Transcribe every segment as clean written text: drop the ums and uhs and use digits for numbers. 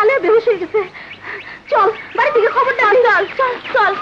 আলে বেহুশ হয়ে গেছে। চল বাড়ি থেকে খবর দে। চল চল চল।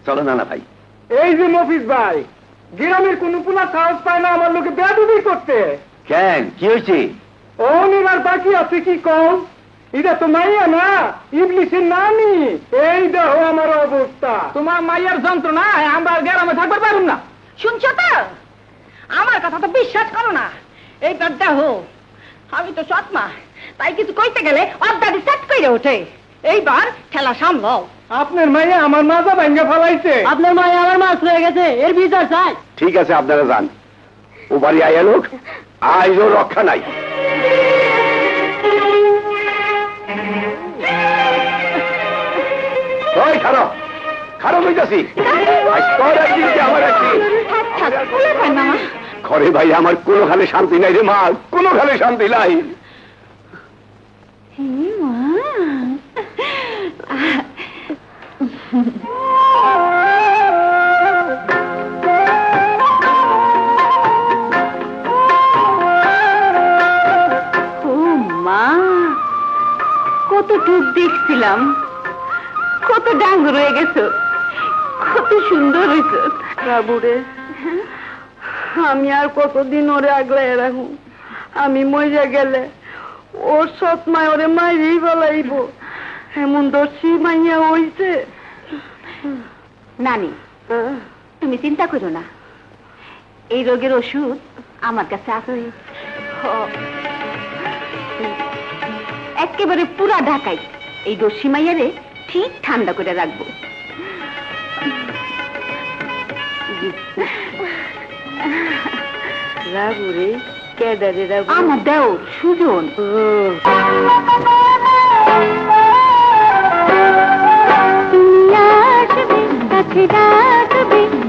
চলো না ভাই। এই যে মফিজ ভাই, গ্রামের কোন পুলা সাহস পায় না আমার লোকে বেয়াদবি করতে। কেন কি হয়েছে? ও নিবার বাকি আছে কি কম? এটা তো মাইয়া না, ইবলিসের নানি। এই দেখো আমার অবস্থা। তোমার মাইয়ার যন্ত্রণা আমরা গ্রামে থাকতে পারুম না। শুনছো তো? আমার কথা তো বিশ্বাস করো না। এইবার দেখো, আমি তো সৎমা, তাই কিছু কইতে গেলে অর্ধাদি সেট করে ওঠে। এইবার খেলা সামলাও। আপনার মাইয়া আমার মাজা ভাঙ্গা ফেলাইছে। আপনার মায়ে আমার মাছ রয়ে গেছে, এর বিচার চাই। ঠিক আছে আপনারা যান, ও বাড়ি আয়া লোক আইজও রক্ষা নাই। ওই খারো খারো কইতাছি, ঘরে ভাই আমার কোনো খালে শান্তি নাই রে মা, কোনো খালে শান্তি নাই। কত টুক দেখছিলাম, কত ডাঙ্গ রয়ে গেছে, কত সুন্দর হয়েছে। বাবুরে, আমি আর কতদিন ওরে আগলায় রাখুন? আমি মরে গেলে ওর সৎ মায় ওরে মাইরেই বলাইব, এমন দোষী মাইয়া হইছে। নানি, তুমি চিন্তা করো না, এই রোগের ওষুধ আমার কাছে আছে। একেবারে পুরা ঢাকাই এই দোষী মাইয়ারে ঠিক ঠান্ডা করে রাখবো। রাগুরে কেডারে রাগু? আমার দেও সুজন।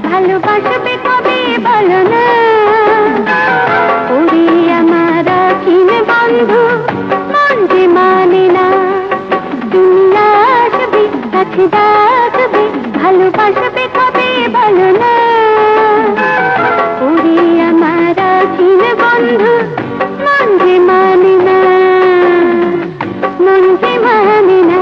ভালোবাসবে কবে বলো না, ওরে আমার চিন বন্ধু মন যে মানে না। তুমি আসবে কাছে ডাকবে, ভালোবাসবে কবে বলো না, ওরে আমার চিন বন্ধু মন যে মানে না, মন যে মানে না।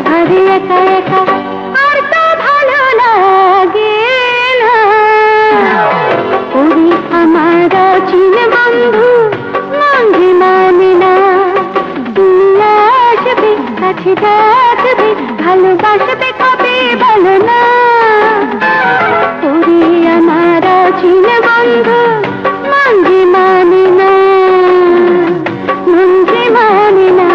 ঘরে একা একা আর তো ভালো লাগে না, ওরে আমার চিন বন্ধু মন যে মানে না। তুমি আসবে কাছে ডাকবে, ভালোবাসবে কবে বলো না, ওরে আমার চিন বন্ধু মন যে মানে না, মন যে মানে না।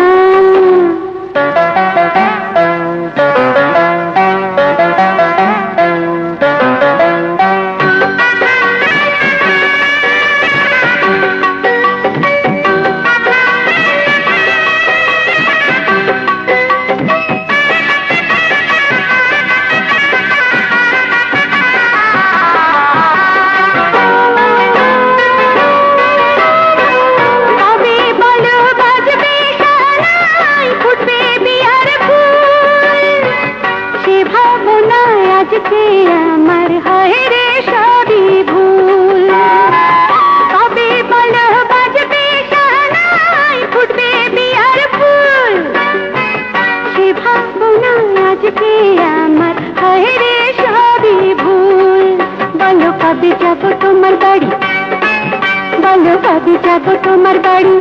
আমার হয় রে সবই ভুল, কবে বলো বাজবে শানাই, ফুটবে বিয়ার ফুল, সে ভাবনা আজকে আমার হয় রে সবই ভুল। বলো কবে যাব তোমার বাড়ি, বলো কবে যাব তোমার বাড়ি,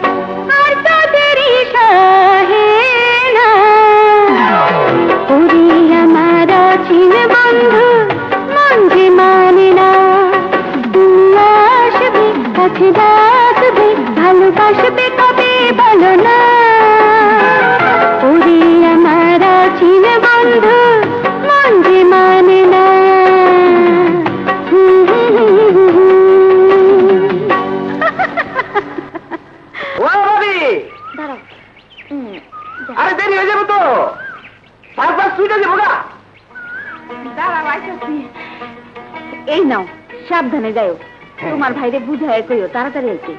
আর তো দেরি সহে না, ওরে আমার চিন বন্ধু মন যে মানে না। তুমি আসবে কাছে ডাকবে, ভালোবাসবে কবে বলো না, ওরে আমার চিন বন্ধু মন যে মানে না। আরে দেরি হয়ে যাবে তো, এই নাও সাবধানে যাও, তোমার ভাইরে বুঝায় কইও তাড়াতাড়ি আইতে।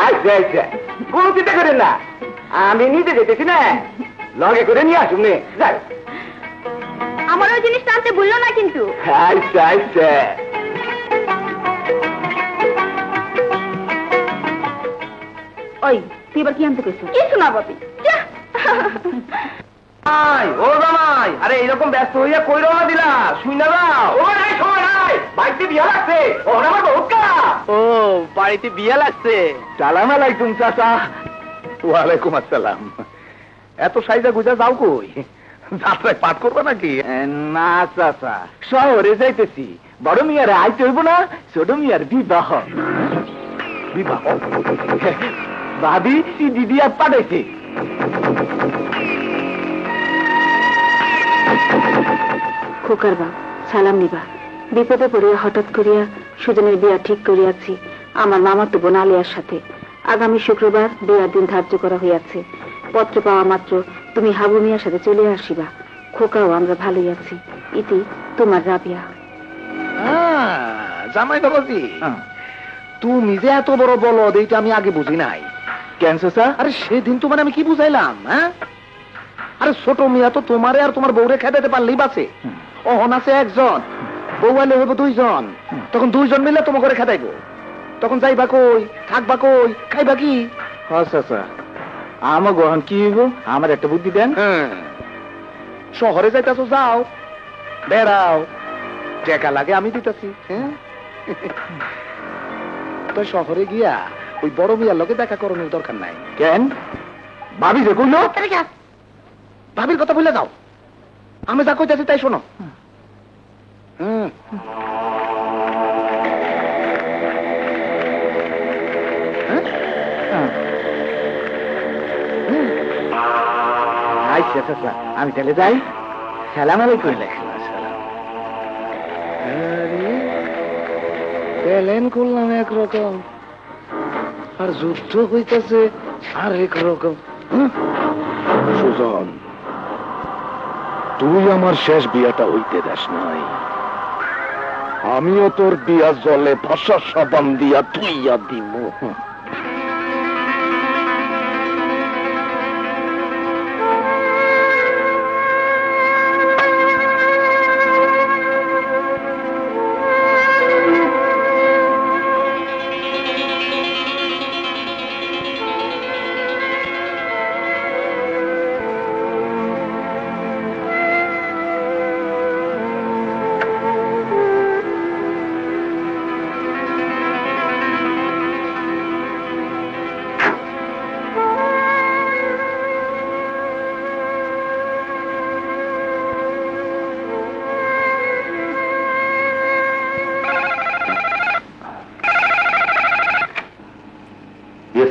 আচ্ছা আচ্ছা, কোনো চিন্তা করেন না, আমি নিজে যেতেছি না, লগে করে নিয়ে আসুন নে, যাই। আমার ওই জিনিসটা আনতে ভুললো না কিন্তু। আচ্ছা আচ্ছা। ওই তুই এবার কি আনতে কইছিস? কিছু না বাপি, যা। ও জামাই, আরে এইরকম ব্যস্ত হইয়া কই রওনা দিলা? শুই না দাও। ও নাই, সময় নাই, বাড়িতে বিয়া লাগছে। ওরা আমার বহুত কাজ। ও বাড়িতে বিয়া লাগছে। সালাম আলাইকুম চাচা। ওয়ালাইকুম আসসালাম। এত সাইজা গুজা যাও কই? যাত্রায় পাঠ করবা নাকি? না চাচা, শহরে যাইতেছি। বড় মিয়ার আইতে হইব না, ছোট মিয়ার বিবাহ। বিবাহ? ভাবি দিদি আর পাঠাইছে। খোকার বা সালাম নিবা। বিপদে পড়িয়া হঠাৎ করিয়া সুজনের বিয়া ঠিক করিয়াছি আমার মামাতো বোন আলিয়ার সাথে। আগামী শুক্রবার বিয়ার দিন ধার্য করা হইয়াছে। পত্র পাওয়া মাত্র তুমি হাবু মিয়ার সাথে চলে আসিবা। খোকাও আমরা ভালোই আছি। ইতি তোমার রাবিয়া। জামাই বাবাজি, তুমি যে এত বড় বলদ এইটা আমি আগে বুঝি নাই। কেন চাচা? আরে সেদিন তোমার আমি কি বুঝাইলাম? হ্যাঁ, আরে ছোট মিয়া তো তোমারে আর তোমার বউরে খেদাতে পারলেই বাঁচে। অহন আছে একজন, বউ আলে হইব দুইজন, তখন দুইজন মিলে তোমার ঘরে খেদাইবো। তখন যাইবা কই, থাকবা কই, খাইবা কি? আচ্ছা, আমার গ্রহণ কি হইব? আমার একটা বুদ্ধি দেন। শহরে যাইতাছো, যাও, বেড়াও, টাকা লাগে আমি দিতেছি। হ্যাঁ, তো শহরে গিয়া ওই বড় মিয়ার লোকে দেখা করানোর দরকার নাই। কেন? ভাবি যে কইলো, ভাবির কথা বলে যাও। আমি যা কইতেছি তাই শোনো। আচ্ছা আচ্ছা, আমি তাহলে যাই। সালাম আলাইকুম। প্যালেন করলাম একরকম, আর যুদ্ধ হইতেছে আর একরকম। সুজন, তুই আমার শেষ বিয়াটা হইতে দেস নাই। আমিও তোর বিয়া জলে ভাষা সাবান দিয়া ধুইয়া দিব।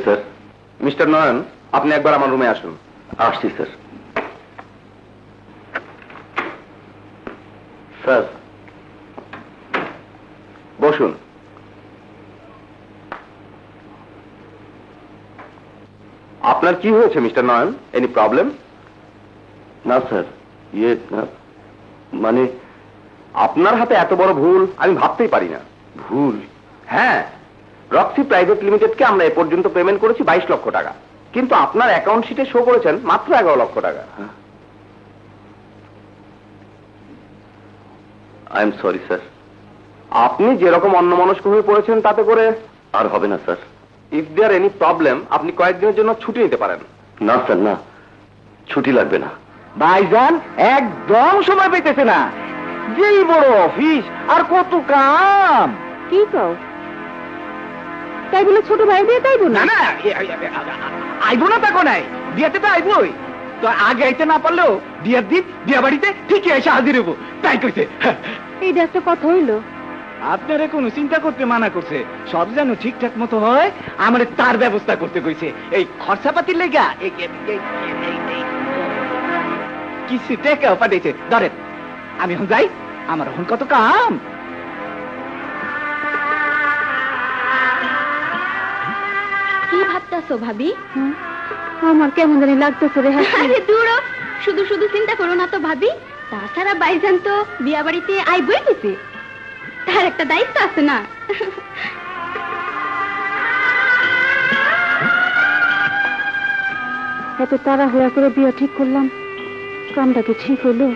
স্যার, মিস্টার নয়ন, আপনি একবার আমার রুমে আসুন। আসছি স্যার। স্যার বসুন। আপনার কি হয়েছে মিস্টার নয়ন? Any problem? না স্যার, মানে আপনার হাতে এত বড় ভুল আমি ভাবতেই পারি না। ভুল? হ্যাঁ, রক্সি প্রাইভেট লিমিটেডকে আমরা এ পর্যন্ত পেমেন্ট করেছি 22 লক্ষ টাকা, কিন্তু আপনার অ্যাকাউন্ট শিটে শো করেছেন মাত্র 11 লক্ষ টাকা। I am sorry sir. আপনি যেরকম অন্যমনস্ক হয়ে পড়েছেন তাতে করে আর হবে না sir. If there any problem, আপনি কয়েকদিনের জন্য ছুটি নিতে পারেন। না স্যার, না, ছুটি লাগবে না। ভাইজান একদম সময় পেতেছে না, যেই বড় অফিস আর কত কাম। কি কও? তাই বলে ছোট ভাই দিয়ে তাইবো না? না, আইবো না তাকো নাই, বিয়াতে তো আইবোই। তো আগে আইতে না পারলেও বিয়ার দিন বিয়া বাড়িতে ঠিকই এসে হাজির হবো, তাই কইছে। এইটা একটা কথা হইলো? আপনারে কোনো চিন্তা করতে মানা করছে, সব যেন ঠিকঠাক মতো হয় আমারে তার ব্যবস্থা করতে কইছে। এই খরচাপাতির লেগা কিছু টাকাও পাঠাইছে। ধরেন, আমি এখন যাই, আমার এখন কত কাম। কি ভাবতেছো ভাবি? আমার কেমন জানি লাগতেছে রে। আরে দূর, শুধু শুধু চিন্তা করো না তো ভাবি। তাছাড়া বাইজান তো বিয়া বাড়িতে আইবই গেছে। তার একটা দায়িত্ব আছে না। এত তাড়াহুড়া করে বিয়ে ঠিক করলাম, কামটা কি ঠিক হলো?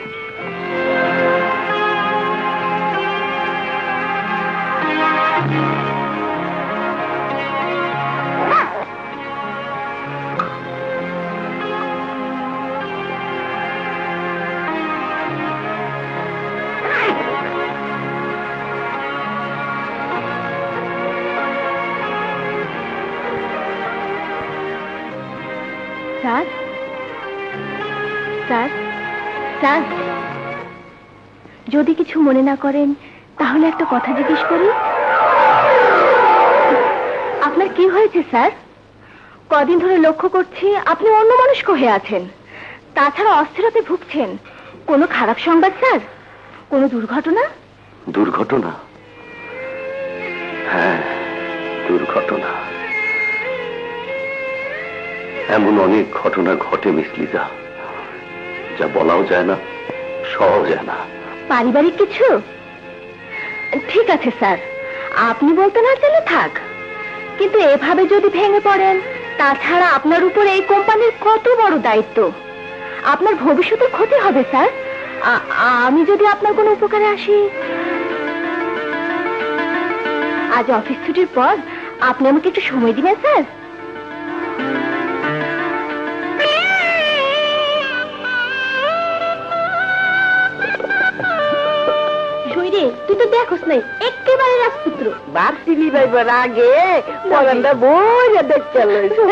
স্যার, স্যার, স্যার, যদি কিছু মনে না করেন তাহলে একটা কথা জিজ্ঞেস করি। আপনার কি হয়েছে স্যার? কদিন ধরে লক্ষ্য করছি আপনি অন্যমনস্ক হয়ে আছেন, তাছাড়া অস্থিরতায় ভুগছেন। কোনো খারাপ সংবাদ স্যার? কোনো দুর্ঘটনা? দুর্ঘটনা? হ্যাঁ, দুর্ঘটনা। এমন অনেক ঘটনা ঘটে মিস লিজা, যা বলাও যায় না, সহজ যায় না। পারিবারিক কিছু? ঠিক আছে স্যার, আপনি বলতে না চাইলে থাক, কিন্তু এভাবে যদি ভেঙে পড়েন, তাছাড়া আপনার উপর এই কোম্পানির কত বড় দায়িত্ব, আপনার ভবিষ্যতের ক্ষতি হবে স্যার। আমি যদি আপনার কোনো উপকারে আসি, আজ অফিস ছুটির পর আপনি আমাকে একটু সময় দিবেন স্যার? তুই তো দেখোস নাই, একেবারে রাজপুত্র। বার্ষিলি ভাইবার আগে বগানটা বইয়া দেখতে লইছে।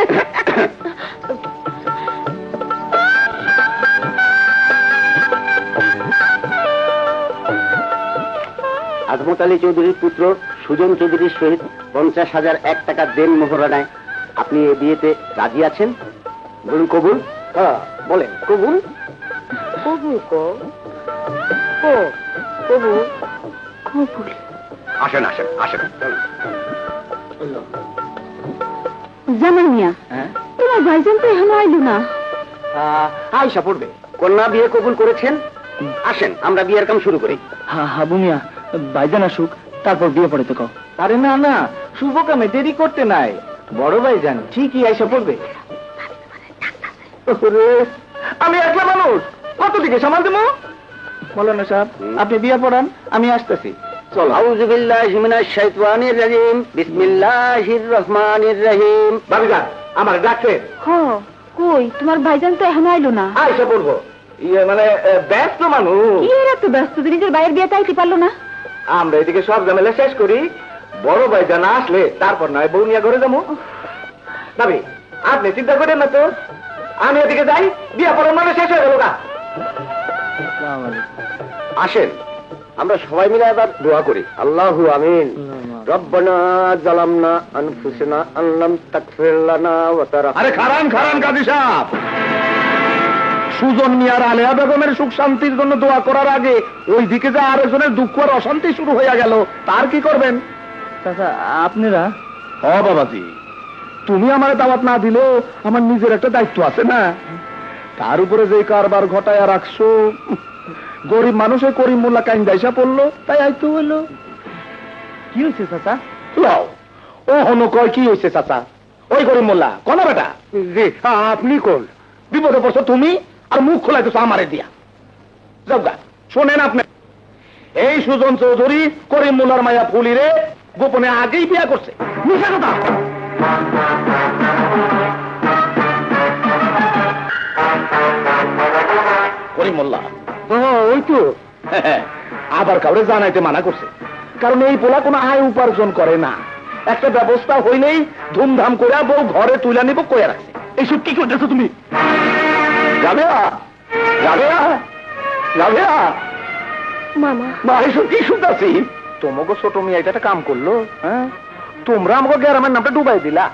আজমত আলী চৌধুরীর পুত্র সুজন চৌধুরীর সহিত 50,001 টাকা দেন মোহরানায় আপনি এ বিয়েতে রাজি আছেন? বলুন কবুল। হ্যাঁ বলেন, কবুল। কবুল কবুল কবুল। আসেন আসেন আসেন। জামাই মিয়া, হ্যাঁ, তোমার ভাইজান তো এখনো আইলো না। আয়সা পড়বে। কন্যা বিয়ে কবুল করেছেন? আসেন আমরা বিয়ের কাম শুরু করি। হাবু মিয়া, ভাইজান আসুক, তারপর বিয়ে পড়ে তো কও। আরে না না, শুভ কামে দেরি করতে নাই, বড় ভাই যান ঠিকই আয়সা পড়বে। ওরে, আমি একলা মানুষ, কত দিকে সামাল দেবো? মৌলানা সাহেব, আপনি বিয়ে পড়ান, আমি আসতেছি। চলো। আউযু বিল্লাহি মিনাশ শাইতানির রাজিম, বিসমিল্লাহির রহমানির রহিম। ভাবি যান, আমার ডাকছেন? হ, কই তোমার ভাইজান তো এখনো আইলো না। আয়সা পড়বো। মানে ব্যস্ত মানুষ। কি এর এত ব্যস্ত যে নিজের ভাইয়ের বিয়ে চাইতে পারলো না? আমরা এদিকে সব ঝামেলা শেষ করি, বড় ভাই জানা আসলে তারপর নয় বউ নিয়ে ঘরে যাবো। ভাবি আপনি চিন্তা করেন না তো, আমি এদিকে যাই, বিয়া পড়ার মানে শেষ হয়ে গেল গা। আসেন আমরা সবাই মিলে এবার দোয়া করি। আল্লাহু আমিন। রব্বানা যালামনা আনফুসানা আল্লাম তাগফির লানা ওয়া তারহামনা। আরে খারান খারান কাজী সাহেব, সুজন মিয়ার আলেয়া বেগমের সুখ শান্তির জন্য দোয়া করার আগে ওই দিকে যে আরেকজনের দুঃখ আর অশান্তি শুরু হয়ে গেল, তার কি করবেন? চাচা আপনারা? হ বাবাজি, তুমি আমার দাওয়াত না দিলেও আমার নিজের একটা দায়িত্ব আছে না? তার উপরে যে কারবার ঘটায় রাখছো, গরিব মানুষে করিম মোল্লা কাইন দাইসা পড়লো, তাই আইতো হইলো। কি হয়েছে চাচা? লও, ও হনো কয় কি হয়েছে চাচা? ওই গরিব মোল্লা কোন বেটা? জি আপনি কোন? বিপদে পড়ছো তুমি, আর মুখ খোলাইতেছো আমারে দিয়া। যাও গা, শোনেন আপনি, এই সুজন চৌধুরী করিম মোল্লার মায়া ফুলিরে গোপনে আগেই বিয়া করছে। মিশা কথা। করিম মোল্লা ওই তো আবার কাউরে জানাইতে মানা করছে, কারণ এই পোলা কোনো আয় উপার্জন করে না। একটা ব্যবস্থা হইলেই ধুমধাম করে বউ ঘরে তুলে নিব কয়ে রাখছে। এইসব কি করতেছো তুমি? যাবে যাবে যাবে মামা, মা, এইসব কি শুনতেছি? তোমাকে ছোট মেয়ে এটা একটা কাম করলো, হ্যাঁ? তোমরা আমাকে গ্রামের নামটা ডুবাই দিলা।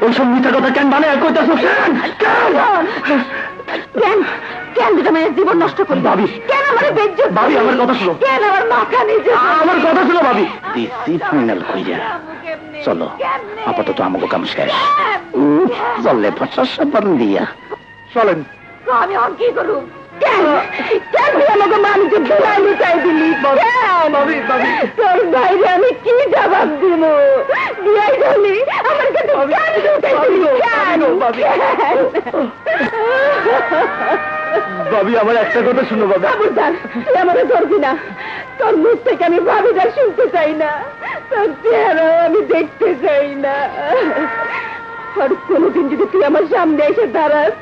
ওইসব মিথ্যা কথা কেন মানে কইতাছো? কেন কেন দুটো মেয়ের জীবন নষ্ট করবি? ভাবি, কেন আমার বেজ্জত? ভাবি আমার কথা শুনো। কেন আমার মাথা নিজে? আমার কথা শুনো ভাবি। দিছি ফাইনাল কইরা চলো, আপাতত আমাকে কাম শেষ। চললে ফসা দিয়া চলেন। আমি আর কি করব? কেন কেন তুই আমাকে মানুষের দোলাই লুটাই দিলি কেন তোর বাইরে আমি কি জবাব দিব বিয়াই বলি আমার কাছে কেন লুটাই দিলি কেন ভাবি আমার একটা কথা শুনো বাবা। খবরদার তুই আমাকে ধরবি না, তোর মুখ থেকে আমি ভাবিটা শুনতে চাই না, তোর চেহারা আমি দেখতে চাই না। আর কোনোদিন যদি তুই আমার সামনে এসে দাঁড়াস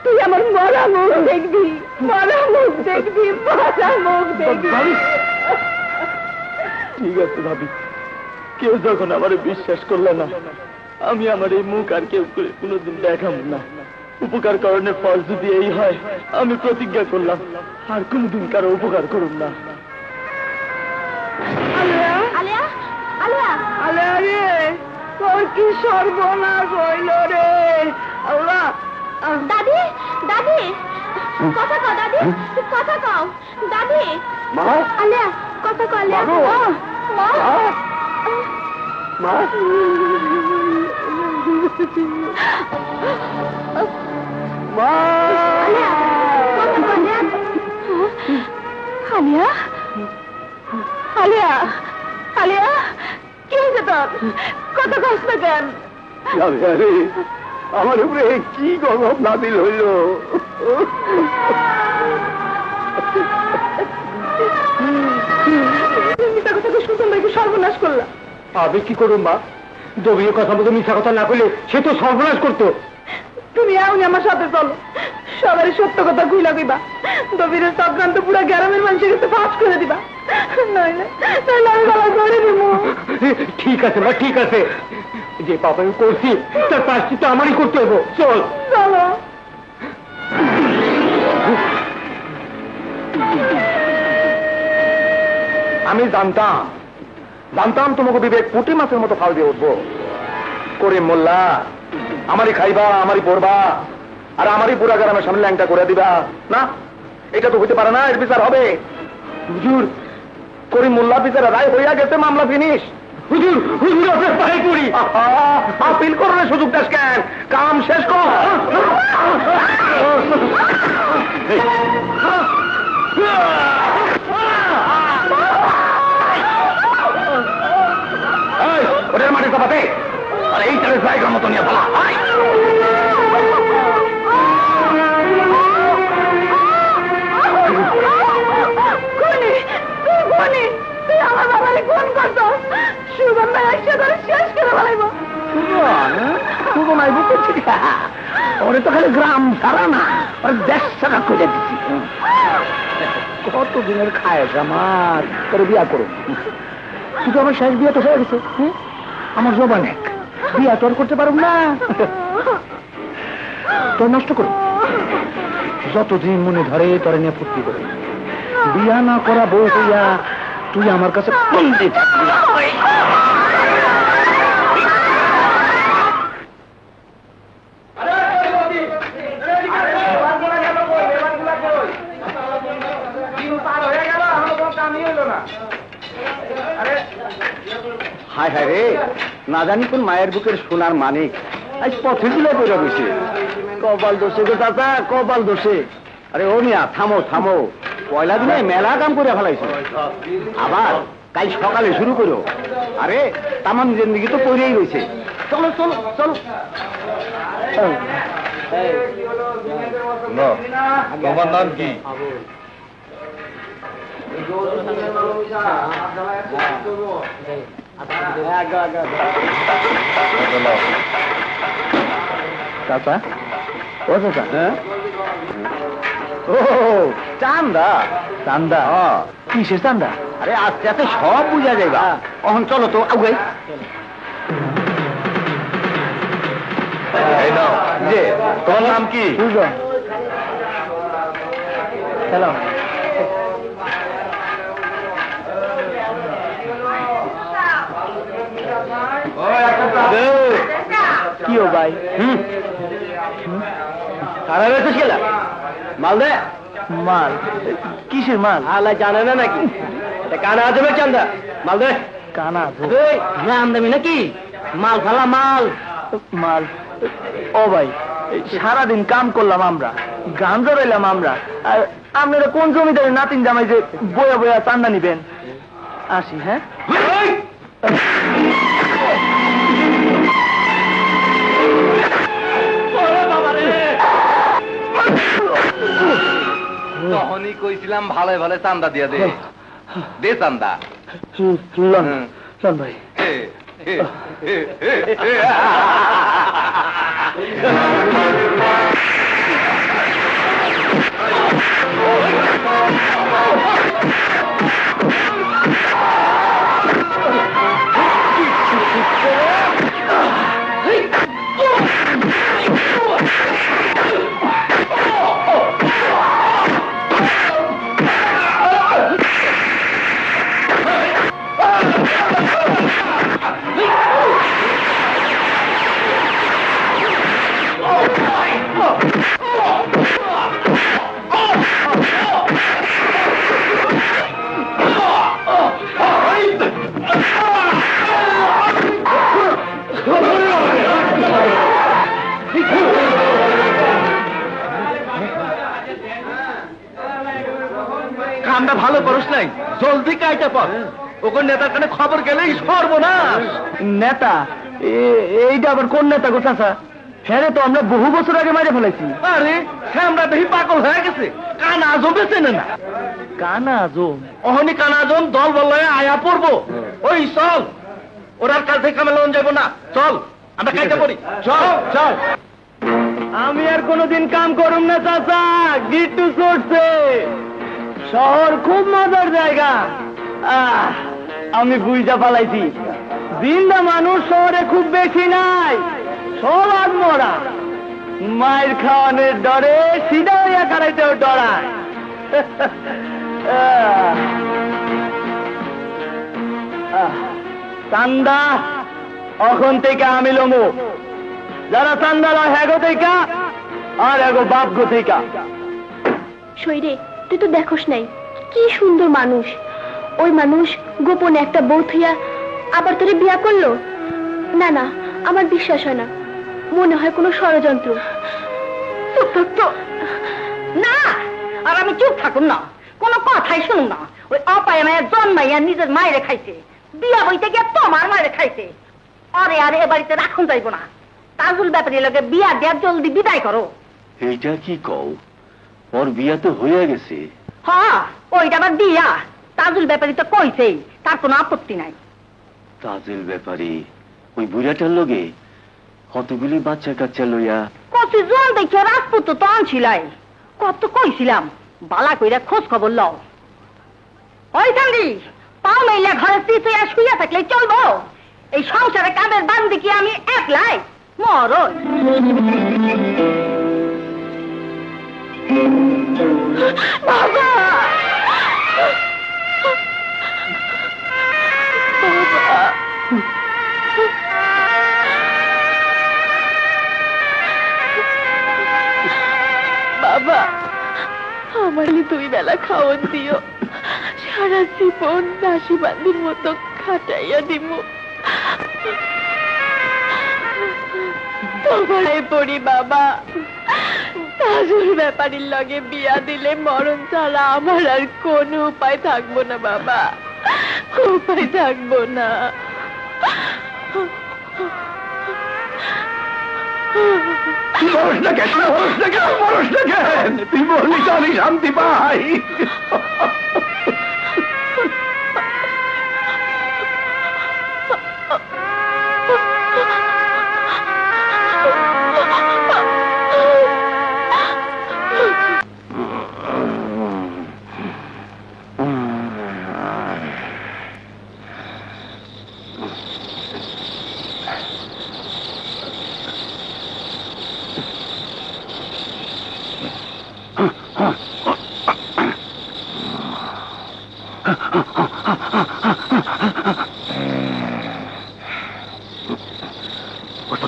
তুই আমার মরা মুখ দেখবি, মরা মুখ দেখবি, মরা মুখ দেখবি। ঠিক আছে ভাবি, কেউ যখন আমার বিশ্বাস করলে না, আমি আমার এই মুখ আর কেউ করে কোনোদিন দেখাবো না। উপকার করণের ফল যদি এই হয়, আমি প্রতিজ্ঞা করলাম আর কোনোদিন কারো উপকার করুন না। আলিয়া আলিয়া আলিয়া আলিয়া রে, তোর কি সর্বনাশ হইল রে আল্লাহ। দাদি দাদি কথা কও দাদি, কথা কও দাদি। মা আলিয়া কথা কও আলিয়া। মাগো। মা মা মা আলিয়া কথা কও আলিয়া। আলিয়া আলিয়া আলিয়া কি হয়েছে তোর, কত কষ্ট কেন? আরে আমার উপরে কি গজব নাজিল হইল। মিথ্যা কথা সুতন ভাইকে সর্বনাশ করলাম। আমি কি করুন মা? দবির কথা মতো মিথ্যা কথা না করলে সে তো সর্বনাশ করতো। তুমি এমনি আমার সাথে চলো, সবারই সত্য কথা খুইলা দিবা, দবিরের চক্রান্ত পুরো গ্রামের মানুষের কাছে ফাঁস করে দিবা, নইলে নইলে আমি গলা ধরে দিব। ঠিক আছে মা, ঠিক আছে, যে পাপ আমি করছি তার প্রায়শ্চিত্ত আমারই করতে হবো। চল চলো। আমি জানতাম তোমাকে বিবেক পুঁটি মাছের মতো ফাল দিয়ে উঠবো। করিম মোল্লা আমারই খাইবা, আমারই পড়বা, আর আমারই পুরা গ্রামের সামনে ল্যাংটা করে দিবা না। এটা তো হইতে পারে না, এর বিচার হবে। হুজুর, করিম মোল্লা বিচারে রায় হইয়া গেছে, মামলা ফিনিশ। হুজুর হুজুর আপনার পায়ে পড়ি, আপিল করার সুযোগ দাস কেন? কাম শেষ কর। ওদের মাঠে চাপাতে আর এইটারে জায়গার মতো নিয়ে ফেলা। তুই আমার বাবারে ফোন করতো, সুগন্ধা একসাথে শেষ করে ফেলাইব। ওরে তো খালি গ্রাম সারা না, ওর দেশ সারা খুঁজে দিচ্ছি। কত দিনের খায় আমার, তোর বিয়া করো। কিন্তু আমার শেষ বিয়া তো হয়ে গেছে, আমার জবান এক বিয়া তোর করতে পারব না। তোর নষ্ট করো, যতদিন মনে ধরে তোর নিয়ে ফুর্তি করে। বিয়া না করা বউ হইয়া তুই আমার কাছে বন্দি থাকবি। হায় হায় রে, না জানি কোন মায়ের বুকের সোনার মানিক আজ পথে তুলে বেরো গেছে। কপাল দোষে গো চাচা, কপাল দোষে। আরে ও মিয়া থামো থামো, পয়লা দিনে মেলা কাম করে ফেলাইছে, আবার কাল সকালে শুরু করো। আরে তামান জিন্দিগি তো পড়েই রয়েছে। চলো চলো চলো। তোমার নাম কি? চাচা, ও চাচা, ও চান্দা। চান্দা কিসের চান্দা? আরে আস্তে আস্তে সব বুঝা যাইবা। অহন চলো তো আগুয়াই। যে তোমার নাম কি? হ্যালো, কি ও ভাই? কারা রয়েছে ছেলা? মাল দে। মাল কিসের মাল? আল্লাহ জানে না নাকি? কানা আজমে চান্দা, মাল দে। কানা গ্রাম দামি নাকি? মাল ফালা মাল। মাল ও ভাই, সারাদিন কাম করলাম আমরা, গান জড়াইলাম আমরা। আর আপনারা কোন জমিদারের নাতিন জামাই যে বয়া বয়া চান্দা নিবেন? আসি, হ্যাঁ? তখনই কইছিলাম ভালো ভালো চান্দা দিয়া দে, দে চান্দা। লন ভাই, কামটা ভালো করস নাই, জলদি কাইটা পর। ওখানে নেতার কানে খবর গেলেই সর্বনাশ। নেতা? এইটা আবার কোন নেতা গো চাচা? হ্যাঁ তো আমরা বহু বছর আগে মারে ফেলাইছি। আরে আমরা দেখি পাগল হয়ে গেছে, কানা জমে চেনে না। কানা জম? অহনি কানা জম দল বলয়ে আয়া পড়বো। ওই চল, ওরা কাল থেকে কামে লন যাবো না, চল আমরা কাইটা পড়ি, চল চল। আমি আর কোনোদিন কাম করুম না চাচা, গিট্টু চড়ছে। শহর খুব মজার জায়গা। আমি বুঝা পালাইছি, জিন্দা মানুষ শহরে খুব বেশি নাই, সব আত্মরা। মায়ের খাওয়ানোর ডরে সিধা হইয়া কারাইতেও ডরায়। চান্দা এখন থেকে আমি লমু, যারা চান্দারা হ্যাগো থেকে আর এগো বাপ গো থেকে। শৈরে, তুই তো দেখোস নাই কি সুন্দর মানুষ। ওই মানুষ গোপনে একটা বউ থইয়া আবার তোরে বিয়া করলো? না না, আমার বিশ্বাস হয় না, মনে হয় কোনো ষড়যন্ত্র। না, আর আমি চুপ থাকুন না, কোনো কথাই শুনুন না। ওই অপায় মায়ের জন্মাইয়া নিজের মায়েরে খাইছে, বিয়া বইতে গিয়ে তোমার মায়েরে খাইছে। আরে আরে এ বাড়িতে রাখুন যাইব না। তাজুল ব্যাপারী লোকে বিয়া দেয়া জলদি বিদায় করো। এইটা কি কও? ওর বিয়া তো হয়ে গেছে। হ্যাঁ, ওইটা আবার বিয়া। তাজুল ব্যাপারী তো কইছেই, তার কোনো আপত্তি নাই। তাজেল ব্যাপারে ওই বুড়াটার লগে কতগুলি বাচ্চা কাচ্চা লইয়া কত জন দেখে রাজপুত তো আনছিলাই, কত কইছিলাম বালা কইরা খোঁজ খবর লও। ওই চান্দি, পাও মেইলা ঘরে চিচে শুইয়া থাকলে চলবো? এই সংসারে কামের বান্দি কি আমি একলাই? মরণ। বাবা, বাবা, আমার 2 বেলা খাওয়ান দিও, সারা জীবন দাসী বান্দির মতো খাটাইয়া দিব। তোমায় পড়ি বাবা, তাজুল ব্যাপারীর লগে বিয়া দিলে মরণ ছাড়া আমার আর কোনো উপায় থাকবো না বাবা, উপায় থাকবো না। তুই বললি তো আমি শান্তি পাই।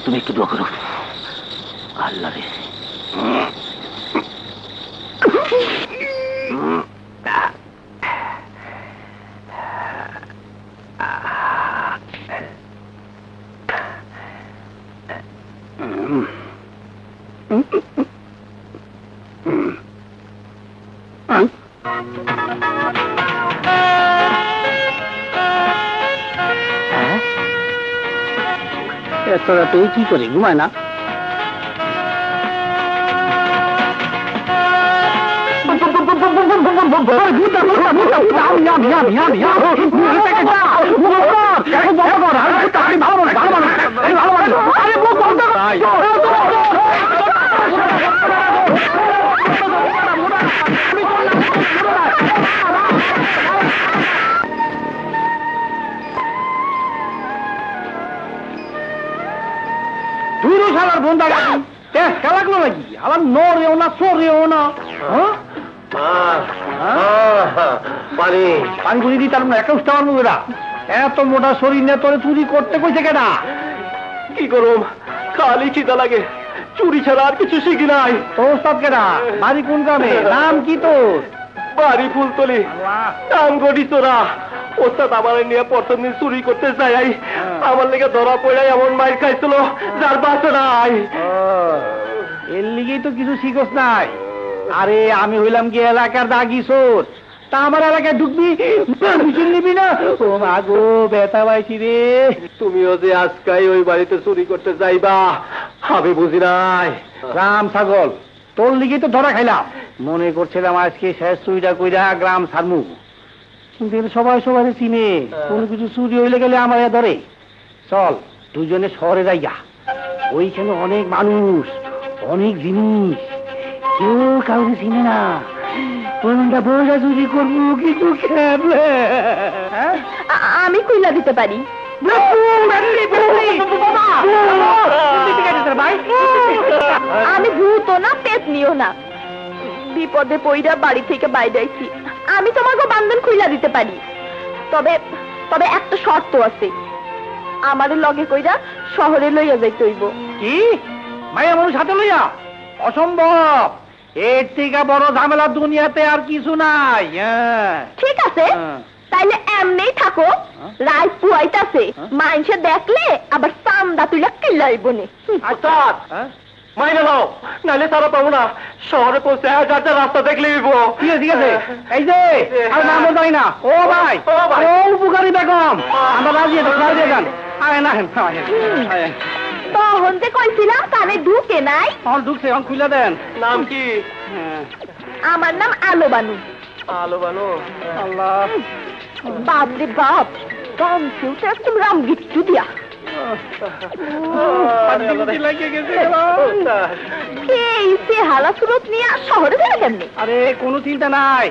তুমি একটু দোয়া করো, আল্লাহ রে। তোরা তুই কি করে ঘুমায় না? খেলা গুলো নাকি আমার নরেও না সরেও না। পানি পানি পুরি দিতে পারবো না, একটা উঠতে পারবো না। এত মোটা শরীর নিয়ে তোরে চুরি করতে কইছে কেনা? কি করুম, খালি খিদা লাগে, চুরি ছাড়া আর কিছু শিখি নাই। তোর ওস্তাদ কেনা? বাড়ি কোন গ্রামে? নাম কি তোর? বাড়ি ফুলতলি, টাঙ্গড়ি চোরা। ওস্তাদ আমার নিয়ে প্রথম দিন চুরি করতে যাই, আমার লেগে ধরা পড়ে এমন মাইর খাইছিল যার বাসা নাই। এর লিগেই তো কিছু শিখস নাই। আরে আমি হইলাম কি এলাকার দাগি চোর, তা আমার এলাকায় ঢুকবি পারমিশন নিবি না? ও মা গো, ব্যথা পাইছি রে। তুমিও যে আজকাই ওই বাড়িতে চুরি করতে যাইবা আমি বুঝি নাই। গ্রাম ছাগল, তোর লিগেই তো ধরা খাইলাম। মনে করছিলাম আজকে শেষ চুরিটা কইরা গ্রাম ছাড়মু, কিন্তু সবাই সবাই চিনে। কোন কিছু চুরি হইলে গেলে আমার ধরে। চল দুজনে শহরে যাইগা, ওইখানে অনেক মানুষ, অনেক জিনিস, কেউ কাউকে চিনে না। কোনটা বইটা চুরি করবো কিছু খেলে। আমি কইলা দিতে পারি। আমি ভূত না, পেতনিও না। বিপদে পইরা বাড়ি থেকে বাইরে আইছি। আমি তোমাকে বান্ধন খুইলা দিতে পারি, তবে তবে একটা শর্ত আছে। আমাদের লগে কইরা শহরে লইয়া যাইতে হইব। কি মায়া মানুষ হাতে লইয়া? অসম্ভব। এর থেকে বড় ঝামেলা দুনিয়াতে আর কিছু নাই। ঠিক আছে, তাইলে এমনি থাকো। রাত পুয়াইতাছে, মানুষে দেখলে আবার চান্দা তুইলা কিল্লাইব নে। ওস্তাদ মাইনে দাও, নাইলে তারা পাবো না। শহরে পৌঁছে যার যার রাস্তা দেখলে ঠিক আছে, ঠিক আছে। এই যে আর নামও যাই না। ও ভাই, ও উপকারী বেগম, আমরা রাজি যান। আয় না, তখন যে কইছিলাম কানে ঢুকে নাই। এখন ঢুকছে, এখন খুলে দেন। নাম কি? আমার নাম আলো বানু। আলো বানো। আল্লাহ, বাপরে বাপ, গামছেও তো একদম রাম গিট্টু দিয়া। এই সে হালা সুরত নিয়ে শহরে যাবে কেমনি? আরে কোনো চিন্তা নাই,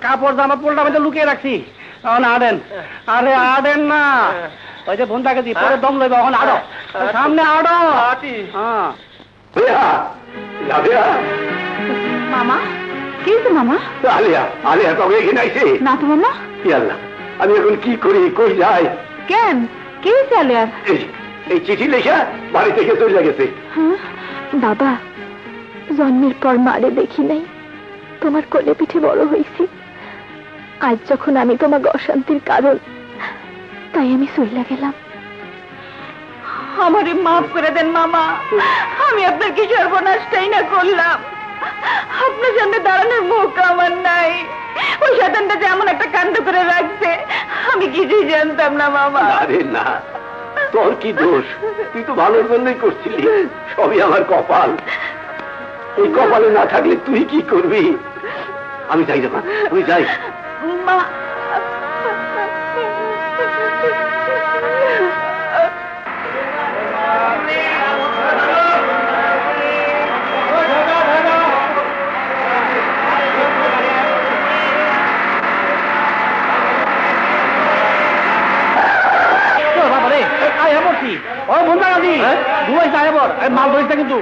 কাপড় জামা পোলটা আমি লুকিয়ে রাখছি। এখন আড়েন। আরে আড়েন না, ওই যে বোনটাকে দি পরে দম লইব। এখন আড়ো, সামনে আড়ো। হ্যাঁ মামা, কি হয়েছে মামা? আলিয়া, আলিয়া তবে এখানে আইছে না তো মামা। কি আল্লাহ, আমি এখন কি করি, কই যাই? কেন, কি হয়েছে আলিয়ার? এই চিঠি লেখা বাড়ি থেকে চলে গেছে। বাবা, জন্মের পর মারে দেখি নাই, তোমার কোলে পিঠে বড় হয়েছি। আজ যখন আমি তোমাকে অশান্তির কারণ, তাই আমি চইলা গেলাম। আমারে মাফ করে দেন মামা, আমি আপনার কি সর্বনাশটাই না করলাম। আপনার সামনে দাঁড়ানোর মুখ আমার নাই। ওই শয়তানটা যে এমন একটা কাণ্ড করে রাখছে, আমি কিছুই জানতাম না মামা। আরে না, তোর কি দোষ? তুই তো ভালোর জন্যই করছিলি। সবই আমার কপাল। এই কপালে না থাকলে তুই কি করবি? আমি যাই না, আমি যাই। মা, ও বন্ধা গান্ধী দুয়াই সাহেবর মাল ধরিস কিন্তু।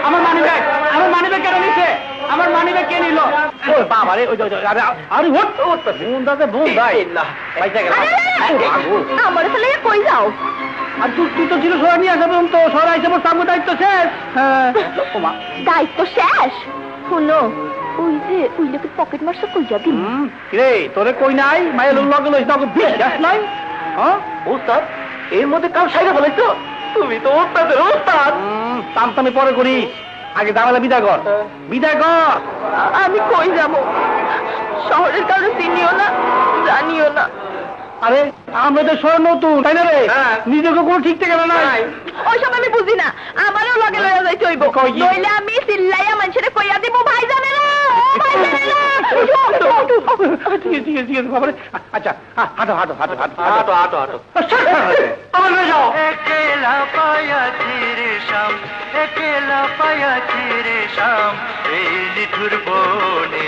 আমার মানি ব্যাগ, আমার মানি ব্যাগ কেন নিচ্ছে? আমার মানি ব্যাগ কে নিল? বাবারে, আরে বোনদাতে বোন ভাই আমার ছেলে কই যাও? আর তুই তো ছিল সবাই নিয়ে আসবে তো সবাই আইসে সামনে দায়িত্ব শেষ। দায়িত্ব শেষ? শুনো, ওই যে ওই লোকের পকেট মারছে কই যাবি? রে তোরে কই নাই মায়ের লগে লইছ না বিশ্বাস নাই? ওস্তাদ এর মধ্যে কাল সাইরা বলেছ? তুমি তো ওস্তাদের ওস্তাদ। তামতামি পরে করিস, আগে দাঁড়ালে বিদায় কর, বিদায় কর। আমি কই যাব? শহরের কারো চিনিও না, জানিও না। আরে আমরা তো শহর নতুন, তাই না রে? হ্যাঁ। নিজেকে কোনো ঠিক ঠিকানা নাই। ওইসব আমি বুঝি না, আমারও লগে লইয়া যাইতে হইব, কই কি? নইলে আমি চিল্লাইয়া মানুষের কইয়া দিব ভাই জানেলা। ঠিক আছে ঠিক আছে ঠিক আছে বাবারে। আচ্ছা হাঁটো হাঁটো হাঁটো হাঁটো হাঁটো হাঁটো হাঁটো। আমার হয়ে যাও। একেলা পায়া ছিরে শাম, একেলা পায়া ছিরে শাম, এই নিঠুর বনে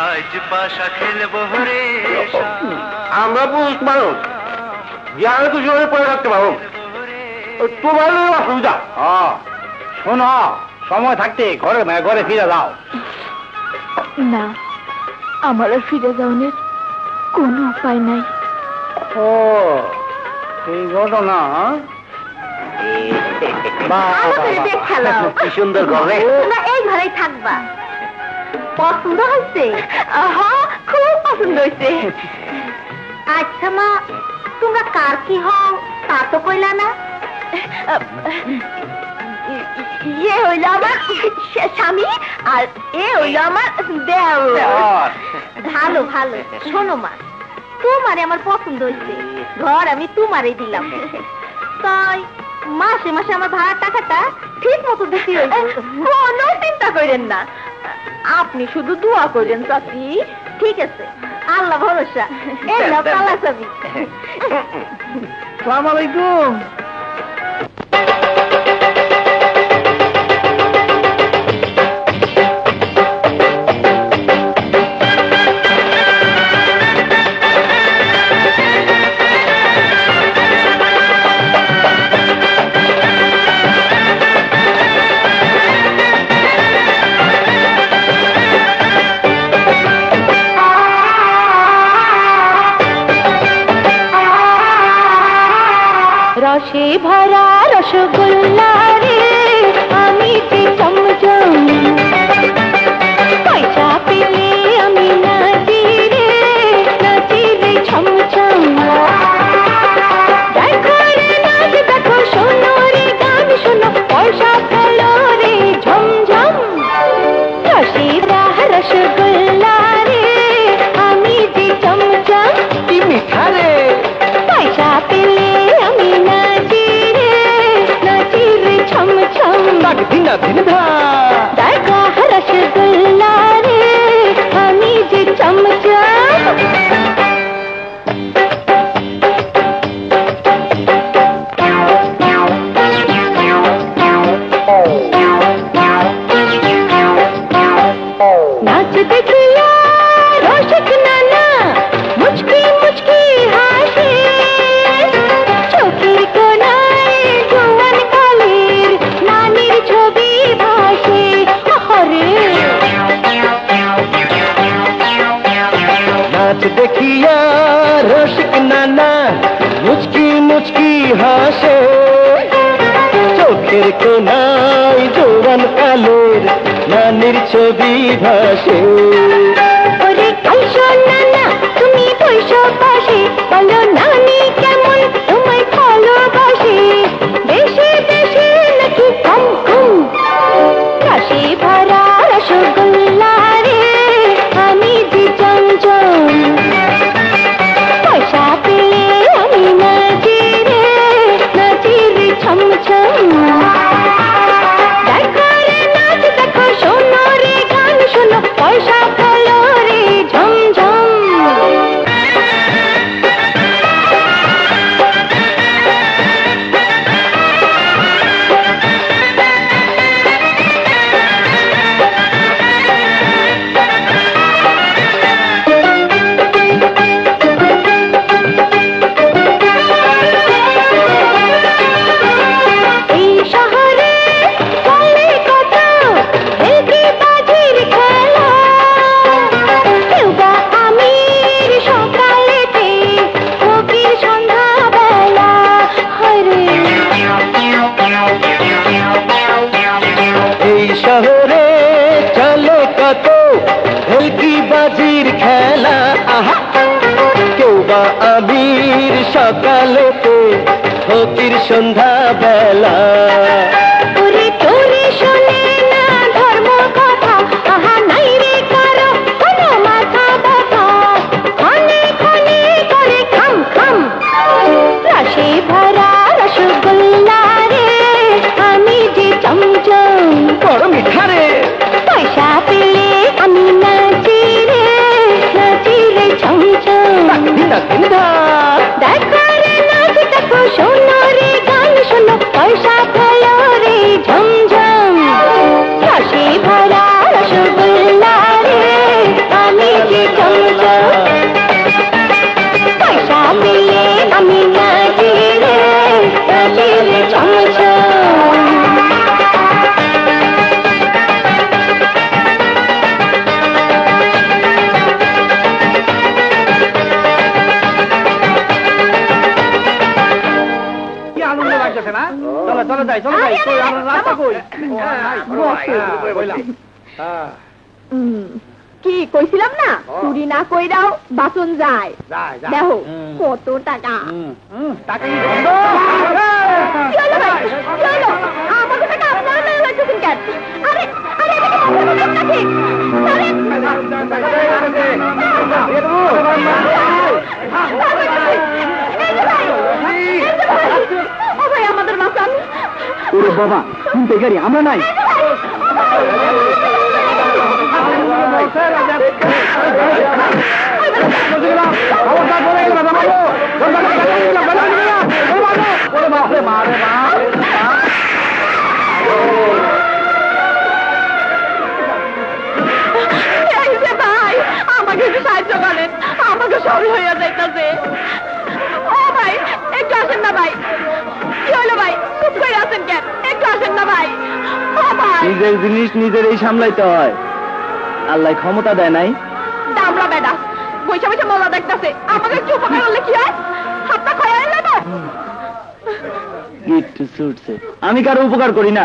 আজ পাশা খেলবো রে শাম। আমরা পুরুষ মানুষ, জ্ঞানে তো শহরে পড়ে রাখতে পারো, তোমার অসুবিধা। শোনো, সময় থাকতে ঘরে ঘরে ফিরে যাও। না, আমার আর ফিরে যাওয়ার কোনো উপায় নাই। ও এই ঘটনা। কি সুন্দর ঘরে। তোমরা এই ঘরেই থাকবা। পছন্দ হয়েছে? খুব পছন্দ হয়েছে। আচ্ছা মা, তোমরা কার কি হও তা তো কইলা না। ইয়ে হইল আমার স্বামী, আর এ হইল আমার দেওর। ভালো ভালো। শোনো মা, তোমারে আমার পছন্দ হয়েছে, ঘর আমি তোমারে দিলাম। তাই মাসে মাসে আমার ভাড়ার টাকাটা ঠিক মতো দিতে হইব। কোনো চিন্তা করেন না, আপনি শুধু দোয়া করেন চাচি। ঠিক আছে, আল্লাহ ভরসা। এই নাও তালা চাবি। আসসালামু আলাইকুম। রসে ভরা রসগোল্লা রে, আমি যে চমচম, পয়সা পেলে আমি নাচি রে, নাচি রে ছমছম। দেখো রে নাচ দেখো, শোনো রে গান শোনো, পয়সা ফেলো রে ঝমঝম। রসে ভরা রসগোল্লা রে, আমি যে চমচম, কি মিঠা রে। পয়সা পেলে আমি নাচি রে, নাচি রে ছমছম। দিনা দিন ধা দেখা রসগোল্লা রে, আমি যে চমচম। नाच देखिया रोशक नाना, मुचकी मुचकी हासे, চোখের কোনায় জোয়ান কালের নানির ছবি ভাসে। হরে নাচ দেখিয়া রসিক নানা মুচকি মুচকি হাসে, চোখের কোনায় জোয়ান কালের নানির ছবি ভাসে। ওরে কাইশো নানা, তুমি বৈশো পাশে, বলো নানি কেমন তোমায় ভালোবাসে, বেশি বেশি নাকি কম কম। রসে ভরা রসগোল্লা রে, আমি যে চমচম, পয়সা পেলে আমি নাচি রে, নাচি রে ছমছম। দেখো রে নাচ দেখো, শোনো রে গান শোনো, পয়সা ফেলো রে ঝমঝম। এই শহরে চলে কত ভেলকি বাজির খেলা, কেউ বা আমির সকালেতে, ফকির সন্ধ্যাবেলা। হরে এই শহরে চলে কত ভেলকি বাজির খেলা, আহা কেউ বা আমির সকালেতে, নদীর সন্ধ্যা বেলা। ওরে তোরে শোনে না ধর্ম কথা, আহা নাই রে কারো কোনো মাথা ব্যথা। ক্ষণে ক্ষণে করে খাম খাম, রসে ভরা রসগোল্লা রে, আমি যে চমচম বড় মিঠা রে। পয়সা পেলে আমি নাচি রে, নাচি রে ছমছম। দেখো রে নাচ দেখো, শোনো রে গান শোনো, পয়সা খেলো রে ঝমঝম। রসে ভরা রসগোল্লা রে, আমি যে চমচম। পয়সা পেলে আমি নাচি রে, নাচি রে ছমছম। কি আনন্দ লাগতেছে না? চলো চলো যাই, চলো যাই। কই আমার রাস্তা কই? কি কইছিলাম না, চুরি না কইরাও বাসন যায়। যাই যাই। দেখো কত টাকা। টাকা কি বন্ধ? কি হলো ভাই? কি হলো? আমাকে টাকা আপনারা লয়ে যাচ্ছেন কেন? আরে আরে এটা কি আপনাদের লোক নাকি? আরে ও ভাই আমাদের বাঁচান। ওরে বাবা, চিন্তা গাড়ি আমরা নাই। এই যে ভাই, আমাকে একটু সাহায্য করেন, আমাকে সবই হইয়া যাইতাছে। ও ভাই একটু আসেন না ভাই। কি হলো ভাই, চুপ করে আছেন কেন? একটু আসেন না ভাই। ও ভাই নিজের জিনিস নিজেরই সামলাইতে হয়, আল্লাহ ক্ষমতা দেয় নাই। দামড়া বেডা বৈশা বৈশা মলা দেখতাছে, আমাকে একটু উপকার হলে কি হয়? হাতটা খয়া নেবে। একটু ছুটছে, আমি কারো উপকার করি না,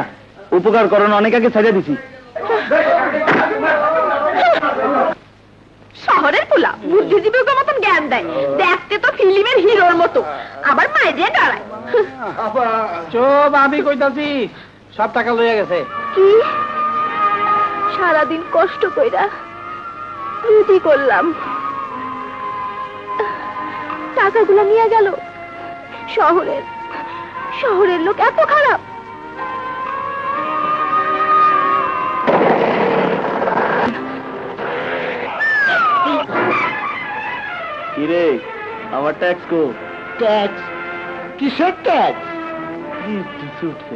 উপকার করানো অনেক আগে ছেড়ে দিছি। শহরের পোলা বুদ্ধিজীবীর মতন জ্ঞান দেয়, দেখতে তো ফিল্মের হিরোর মতো, আবার মায়ে দিয়ে দাঁড়ায়। চুপ, আমি কইতাছি সব টাকা লইয়া গেছে। কি সারাদিন কষ্ট কইরা ডিউটি করলাম, টাকাগুলো নিয়ে গেল। শহরের লোক এত খারাপ। কিরে আমার ট্যাক্স কো? ট্যাক্স? কিসের ট্যাক্স? ছুটছে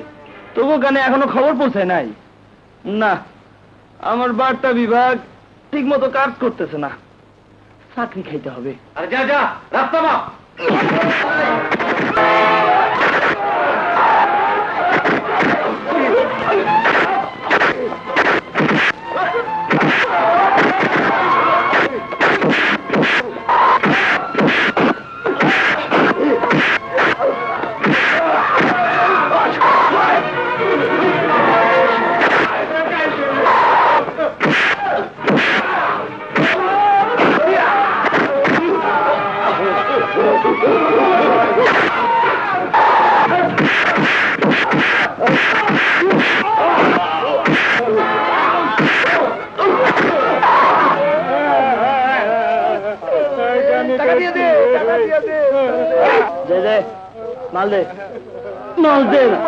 তবু গানে এখনো খবর পৌঁছে নাই। না, আমার বার্তা বিভাগ ঠিক মতো কাজ করতেছে না, চাকরি খাইতে হবে। আরে যা যা, রাস্তা মা। দে মাল দে, মাল দে না।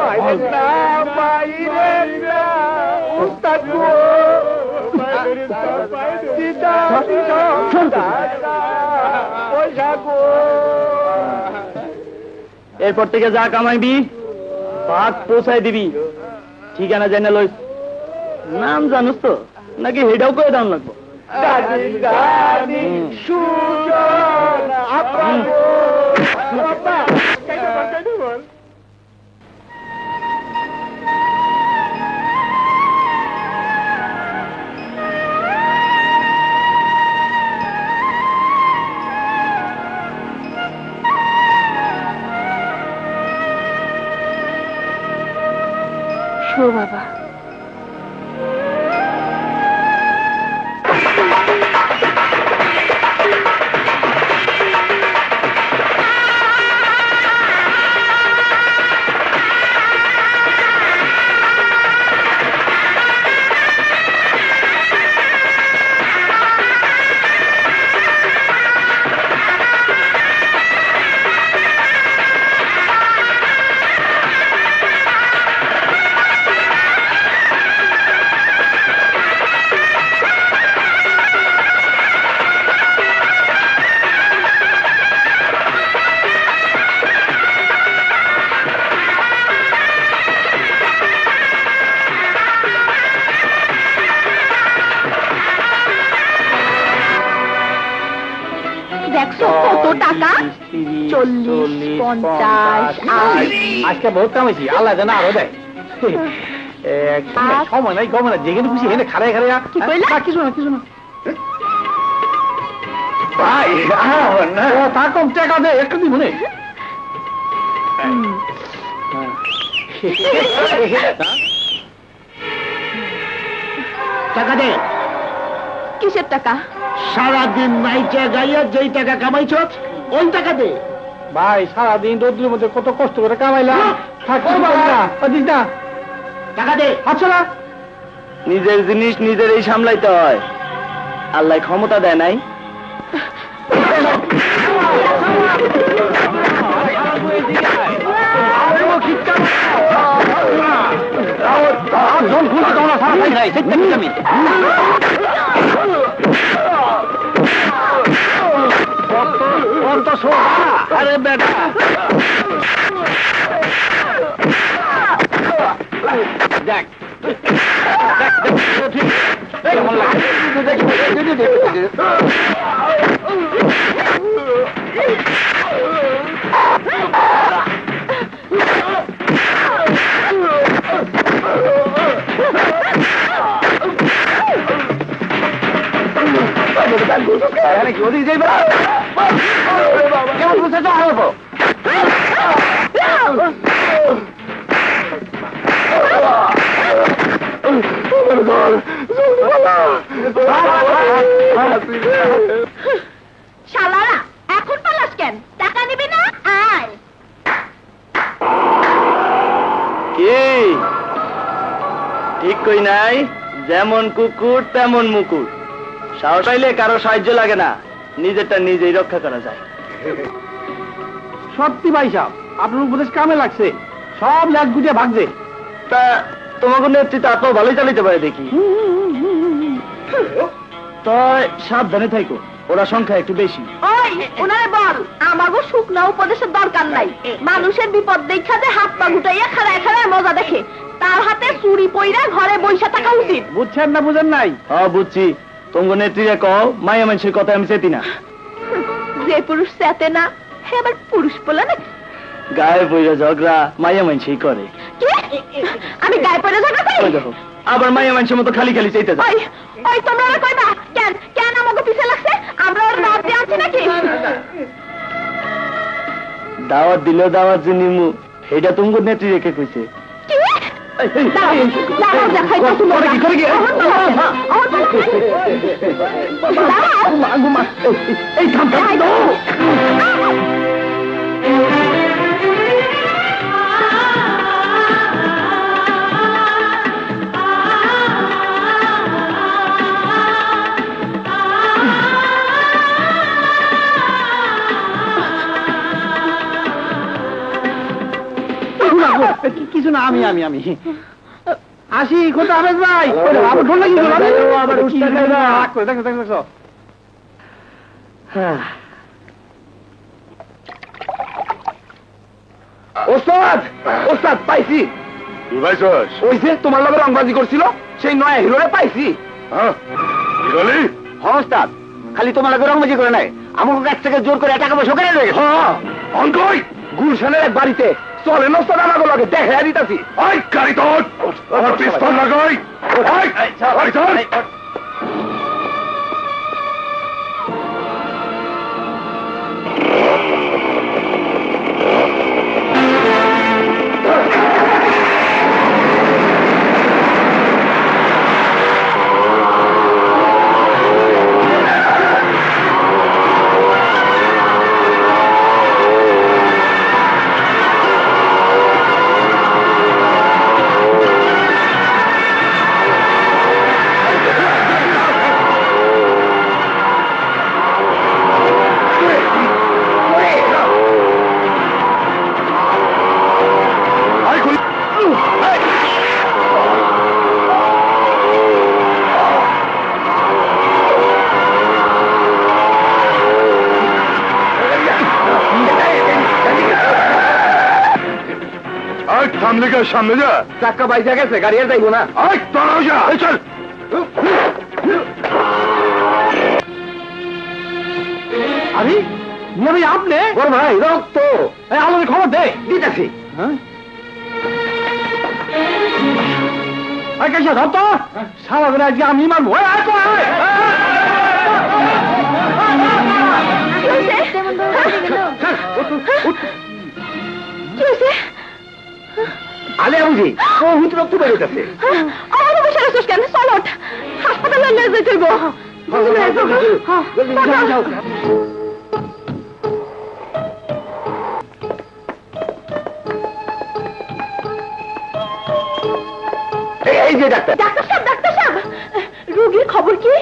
এরপর থেকে যা কামাইবি ভাগ পৌঁছাই দিবি, ঠিকানা জানা লইস। নাম জানোস তো নাকি হেডাও করে দাম লাগবো? শো বাবা, টাকা? 40, 50, 80 আজকে বহুত কামাইছি, আল্লাহ জানা আরো দেয়। সময় নাই, গমে না, যেখানে খুশি হেনে খাড়াই খাড়াই। কি কইলা? কিছু না, কিছু না। ভাই, তা কম টাকা দে, একটু দিব নে। টাকা দে। কিসের টাকা? সারাদিন নাইচা গাইয়া যেই টাকা কামাইছ ওই টাকা দে। ভাই সারাদিন রোদ্রের মধ্যে কত কষ্ট করে কামাইলাম, থাকছি না। টাকা দে। আচ্ছা না, নিজের জিনিস নিজেরই সামলাইতে হয়, আল্লাহ ক্ষমতা দেয় নাই। আরে বেটা দেখ কেমন লাগে। কেমন বুঝতে তো হবো শালারা এখন পালাস কেন? টাকা নিবি না? আয়। কি ঠিক কই নাই? যেমন কুকুর তেমন মুকুর, সাহস পাইলে কারো সাহায্য লাগে না, নিজেরটা নিজেই রক্ষা করা যায়। সত্যি ভাই সাহেব, আপনার উপদেশ কামে লাগছে, সব লাখ গুটিয়ে ভাগছে। তা তোমাকে নেতৃত্ব আপনার ভালোই চালিতে পারে দেখি। তয় সাবধানে থাইকো, ওরা সংখ্যা একটু বেশি। ওই ওনারে বল আমাগো শুকনা উপদেশের দরকার নাই। মানুষের বিপদ দেখা যে হাত পা গুটাইয়া খাড়ায় খাড়ায় মজা দেখে, তার হাতে চুরি পইরা ঘরে বইসা থাকা উচিত। বুঝছেন না বুঝেন নাই? হ্যাঁ বুঝছি, তোমাকে নেত্রীরা কও মায়া মানুষের কথা আমি চেতি না। যে পুরুষ চেতে না সে আবার পুরুষ বলে নাকি? গায়ে পইরা ঝগড়া মায়া মানুষই করে। কি? আমি গায়ে পড়ে ঝগড়া করি? ওই দেখো আবার মায়া মানুষের মতো খালি খালি চাইতে যায়। ওই ওই তোমরা ওরা কইবা কেন কেন আমাকে পিছে লাগছে? আমরা ওর দাওয়াত দিয়ে আনছি নাকি? দাওয়াত দিলেও দাওয়াত যে নিমু, এটা তোমাকে নেত্রী রেখে কইছে। কি? দাঁড়াও, দাঁড়াও, দেখাই তো তুমি। করে কি? এই থাম থাম। কিছু না, আমি আসি। কোথা হাফেজ ভাই? আবার ঢোল লাগিয়ে গেল। আবার উস্তাদ দেখো দেখো দেখো। ওস্তাদ ওস্তাদ পাইছি। কি ভাইছস? ওই যে তোমার লগে রংবাজি করছিল সেই নয়া হিরোরে পাইছি। হ্যাঁ কি বলি? হ্যাঁ ওস্তাদ, খালি তোমার লগে রংবাজি করে নাই, আমার কাছ থেকে জোর করে টাকা পয়সা কেড়ে নিয়ে গেছে। হ্যাঁ অঙ্কই গুলশানের এক বাড়িতে চলে ওস্তাদ আমাকে লগে দেখা দিতাছি। ওই গাড়ি তোর আমার পিস্তল লাগাই। ওই ওই তোর সামনে যা, সামনে যা। চাক্কা বাইজা গেছে, গাড়ি আর যাইবো না। ওই তোরাও যা, এই চল। আরে মিয়া ভাই আপনি বড় ভাই রক্ত এই আলোর খবর দে দিতেছি। হ্যাঁ ধর তো সারা করে আজকে আমি মারবো আলিয়া বুঝি বহুত রক্ত বেরোতেছে। আমার বসে আছিস কেন? চলো হাসপাতালে নিয়ে যেতে গো। এই যে ডাক্তার। ডাক্তার সাহেব রোগীর খবর কি?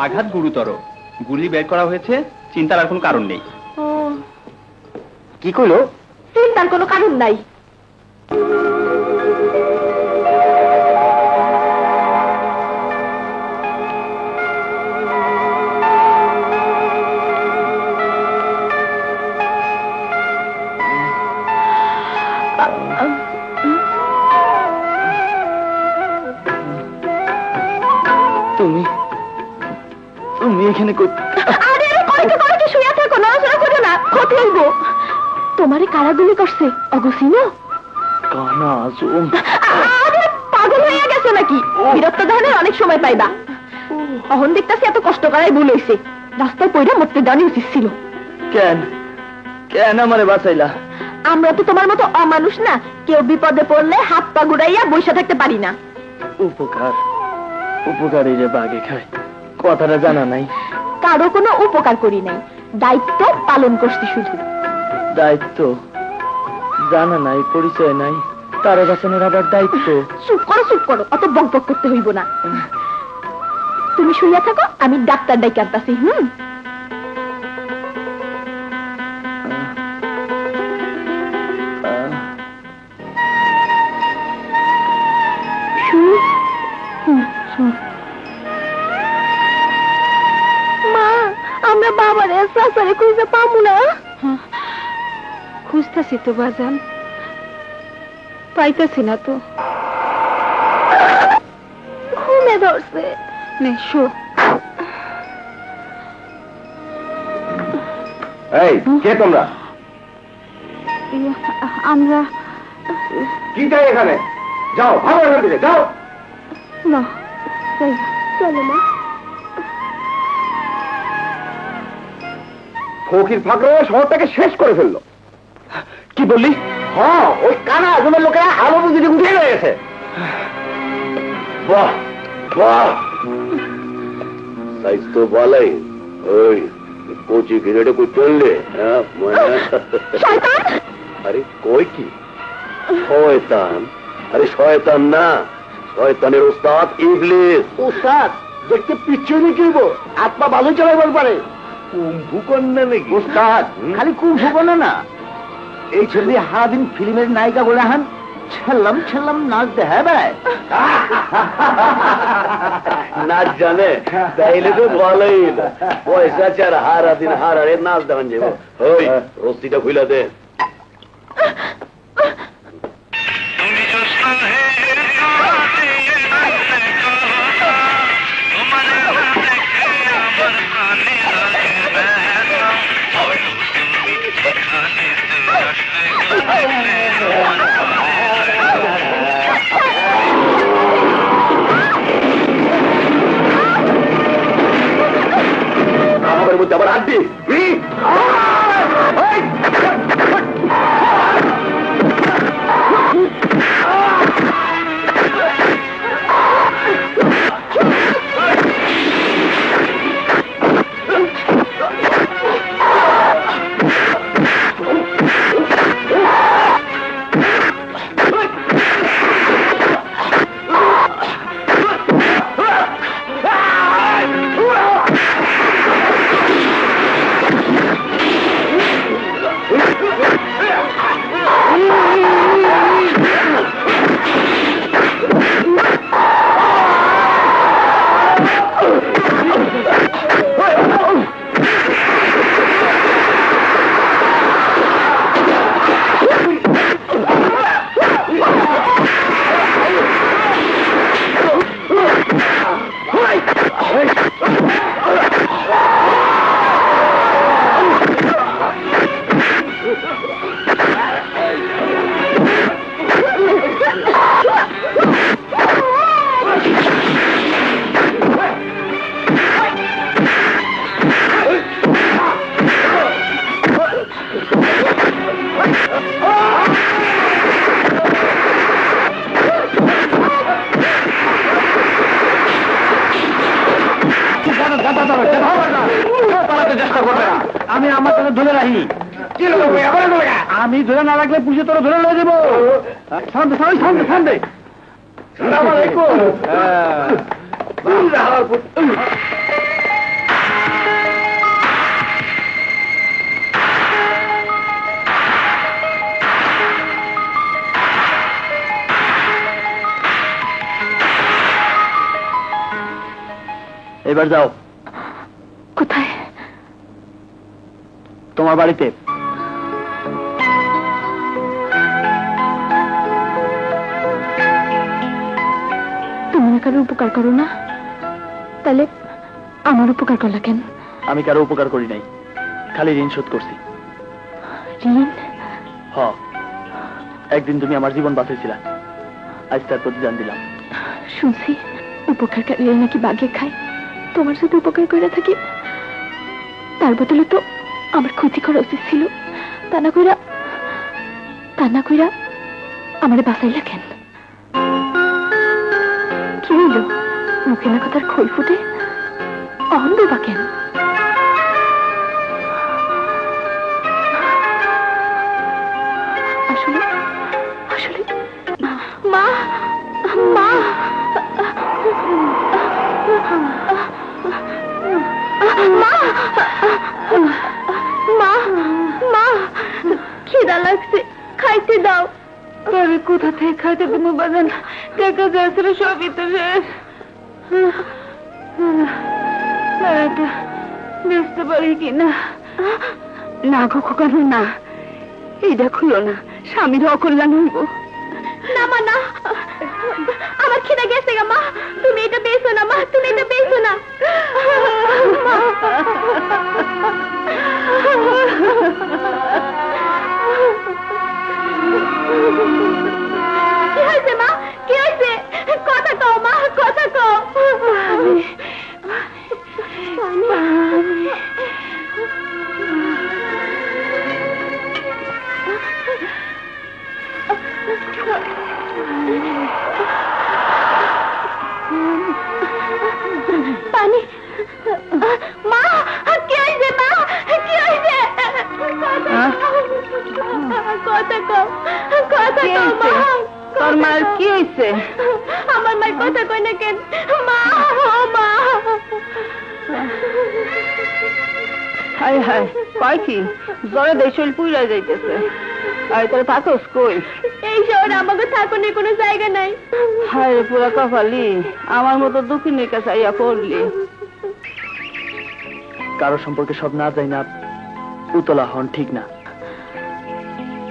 আঘাত গুরুতর, গুলি বের করা হয়েছে, চিন্তার আর কোনো কারণ নেই। কি কইলো? চিন্তার কোনো কারণ নাই। তুমি এখানে আরে কয়েকে শুয়ে থাকো, নড়াচড়া করো না, ক্ষতি হইব। তোমারে কারাগুলি করছে অগসিনো? কানা জুম। আরে পাগল হয়ে গেছে নাকি? বিরক্ত ধানের অনেক সময় পাইবা। অহন দেখতেছি এত কষ্ট করাই ভুল হইছে। রাস্তায় পয়রা মরতে জানি উচিত ছিল। কেন কেন আমারে বাঁচাইলা? আমরা তো তোমার মতো অমানুষ না, কেউ বিপদে পড়লে হাত পা গুড়াইয়া বসে থাকতে পারি না। উপকার উপকারী যে বাগে খায়, কথাটা জানা নাই। কারো কোনো উপকার করি নাই, দায়িত্ব পালন করছি শুধু। দায়িত্ব জানা নাই, পরিচয় নাই, তারা বাঁচানোর আবার দায়িত্ব। চুপ করো, অত বকবক করতে হইব না। তুমি শুইয়া থাকো, আমি ডাক্তার ডাইকে আনতাছি। মা, আমরা বাবারে সাসারে খুঁজে পাবো না। খুঁজতেছি তো বাজান, পাইতেছি না তো। ঘুমে ধরছে। নে শো। এই কে তোমরা? আমরা কি চাই এখানে? যাও, ভালো এখান থেকে যাও। না চলো মা। ফকির ফাকরে শহরটাকে শেষ করে ফেললো। কি বললি? হ্যাঁ, ওই কানা আজমের লোকেরা আলো বুঝিয়ে উঠে গেছে। বাহ বাহ, সাইজ তো ভালোই। ওই কোচি ঘিরেটা কই চললে? আরে কই কি শয়তান? আরে শয়তান না, শয়তানের ওস্তাদ ইবলিস। ওস্তাদ দেখতে পিছনে কিনব, আত্মা ভালো চালাইবার পারে। কুম্ভু কন্যা নাকি? ওস্তাদ খালি কুম্ভু কন্যা না, এই ছেলে সারাদিন ফিল্মের নায়িকা বলে হান ছেল্লাম নাচ দেখায় বেড়ায়। নাচ জানে তাইলে তো ভালোই, পয়সা চার হারা দিন হারারে নাচ দেখান যাবো। ওই রস্তিটা খুইলা দে। আমাদের মধ্যে আবার আড্ডি। পালাতে চেষ্টা করবে না। আমি আমার কাছে ধরে রাখি। আমি ধরে না রাখলে পুলিশে তোরা ধরে নিয়ে দেবো। শান্তি শান্তি শান্তি শান্তি। এবার যাও। কোথায়? তোমার বাড়িতে। তুমি না কারো উপকার করো না, তাহলে আমার উপকার করলা কেন? আমি কারো উপকার করি নাই, খালি ঋণ শোধ করছি। ঋণ? হ, একদিন তুমি আমার জীবন বাঁচাইছিলা, আজ তার প্রতিদান দিলাম। শুনছি উপকারকারী নাকি বাঘে খায়। তোমার যদি উপকার করে থাকি, তার বদলে তো আমার ক্ষতি করা উচিত ছিল। তা না কইরা আমারে বাঁচাইলা কেন? কি হইল? মুখে না কথার খই ফুটে অহন বা কেন? আসলে আসলে মা মা মা মা মা খিদা লাগছে, খাইতে দাও। তবে কোথা থেকে খাইতে তুমি বাজান? টাকা যাচ্ছে সবই তো শেষ। এটা বেচতে পারি কিনা? না গো খোকানো না, এইটা খুলো না, স্বামীর অকল্যাণ হইব। না মা না, আমার খিদা গেছে গা মা। তুমি এটা বেচো না মা, তুমি এটা বেচো না। কি হয়েছে মা? কি হয়েছে? কথা কও মা, কথা কও। পানি। মা কি হয়েছে? মা কি হয়েছে? কথা কও, কথা কও মা। তোর মায়ের কি হয়েছে? আমার মায়ের কথা কই না কেন? মা ও মা। হায় হায়, কয় কি? জ্বরে দেশল পুইরা যাইতেছে। আর তোর থাকোস কই? এই শহরে আমাকে থাকুনের কোনো জায়গা নাই। হায় রে পুরা কপালি, আমার মতো দুঃখিনীর কাছে আইয়া পড়লি। কারো সম্পর্কে সব না যাই না উতলা হন ঠিক না।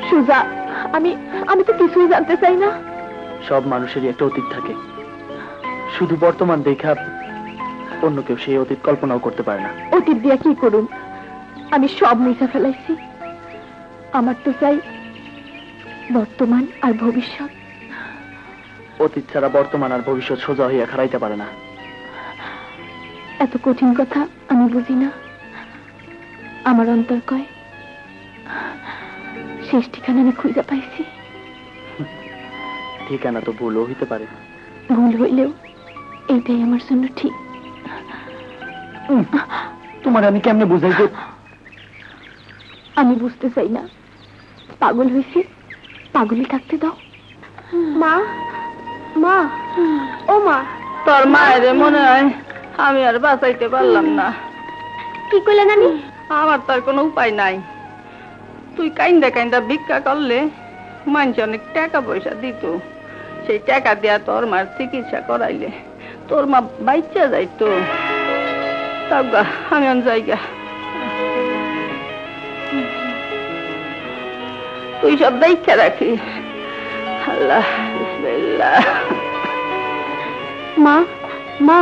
সুজা, আমি তো কিছুই জানতে চাই না। সব মানুষেরই একটা অতীত থাকে, শুধু বর্তমান দেখা অন্য কেউ সেই অতীত কল্পনাও করতে পারে না। অতীত দিয়া কি করুন? আমি সব মুছে ফেলাইছি। আমার তো চাই বর্তমান আর ভবিষ্যৎ। অতীত ছাড়া বর্তমান আর ভবিষ্যৎ সোজা হইয়া খাড়াইতে পারে না। এত কঠিন কথা আমি বুঝি না। আমার অন্তর কয় শেষ ঠিকানা আমি খুঁজে পাইছি। ঠিকানা তো ভুলও হইতে পারে। ভুল হইলেও এইটাই আমার জন্য ঠিক। তোমার আমি কেমনে বুঝাই যে? আমি বুঝতে চাই না। পাগল হয়েছে, পাগলই থাকতে দাও। মা, মা, ও মা। তোর মায়ের মনে হয় আমি আর বাঁচাইতে পারলাম না। কি করলে নানি? আমার তার কোনো উপায় নাই। তুই কাইন্দা কাইন্দা ভিক্ষা করলে মানুষ অনেক টাকা পয়সা দিত। সেই টাকা দিয়া তোর মার চিকিৎসা করাইলে তোর মা বাচ্চা যাইতো। তাগা আমি অন জায়গা। তুই সব দেখা রাখিস। আল্লাহ বিসমিল্লাহ। মা, মা,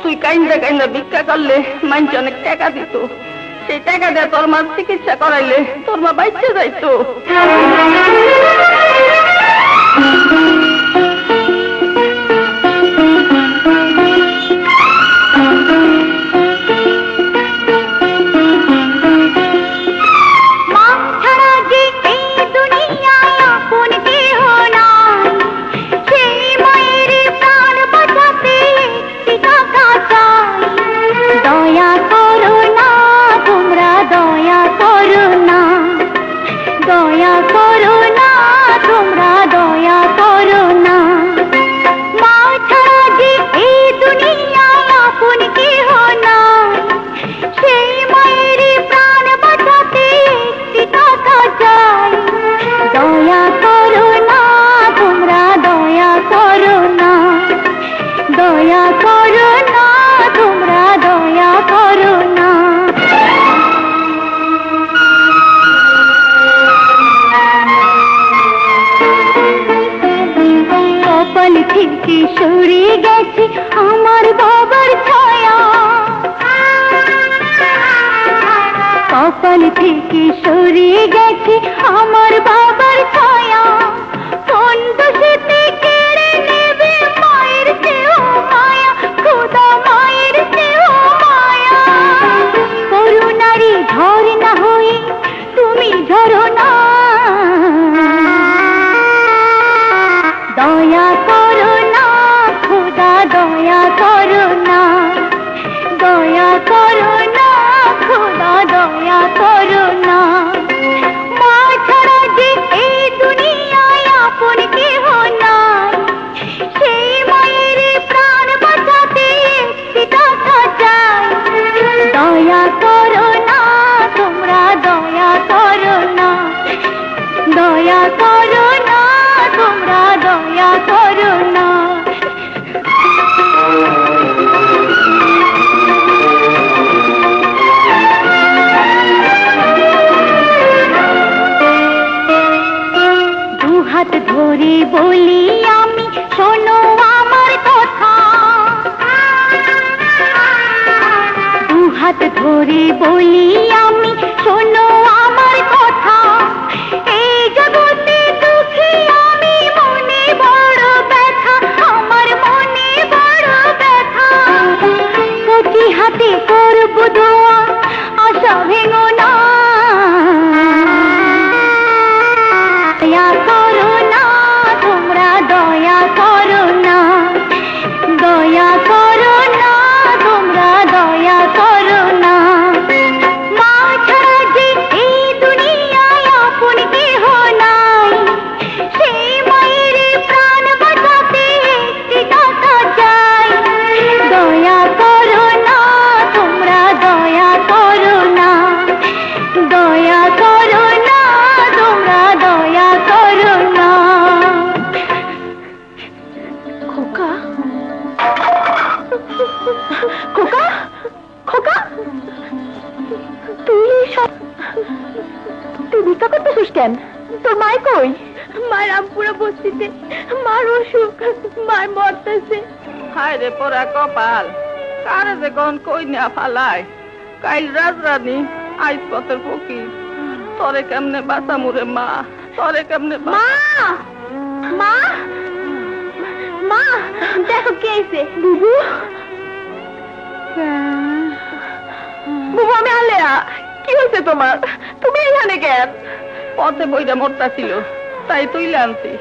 তুই কাইন্দা কাইন্দা ভিক্ষা করলে মানুষ অনেক টাকা দিত। সেই টাকা দিয়ে তোর মার চিকিৎসা করাইলে তোর মা বাচ্চা যাইতো। গেছে আমার বাবার ছায়া, কপাল থেকে সরে গেছে আমার বাবার ছায়া, কোন দোষেতে কেড়ে নেবে মায়ের চেয়েও মায়া, খোদা মায়ের চেয়েও মায়া। করুণারি ঝড় না হয়ে তুমি ঝরো না, দয়া করো না খোদা দয়া করো না, দয়া করো না খোদা দয়া করো না। মা ছাড়া যে এই দুনিয়ায় আপন কেহ নাই, সেই মায়ের প্রাণ বাঁচাতে একটি টাকা চাই। দয়া করো না তোমরা দয়া করো না, দয়া করো না তোমরা দয়া করো না। দুহাত ধরে বলি আমি শোনো আমার কথা, দুহাত ধরে বলি আমি শোনো আমার কথা। এই জগতে দুঃখী আমি, মনে বড় ব্যথা, আমার মনে বড় ব্যথা। প্রতি হাতে করব দোয়া, আশা ভেঙো না। দয়া করো না তোমরা দয়া করো না, দয়া করো না তোমরা দয়া করো না। মা ছাড়া যে এই দুনিয়ায় আপন কেহ নাই, সেই মায়ের প্রাণ বাঁচাতে একটি টাকা চাই। দয়া করো না তোমরা দয়া করো না, দয়া করো না তোমরা দয়া করো না। খোকা খোকা খোকা, তুই তুই ভিক্ষা করতেছিস কেন? তোর মায় কই? মায়ের আমপুরা বস্তিতে, মার অসুখ, মায় মরতেছে। হায় রে পোড়া কপাল, কারে যে গন কই না ফালায়। কাইল রাজরানী আইস পথের ফকির, তরে কেমনে বাঁচামুরে মা, তরে কেমনে মা মা মা, দেখো কে এসে। বুবু বুবু, আমি আলেয়া। কি হয়েছে তোমার? তুমি এখানে কেন? পথে বইরা মরতা ছিল, তাই তুইলে আনছি।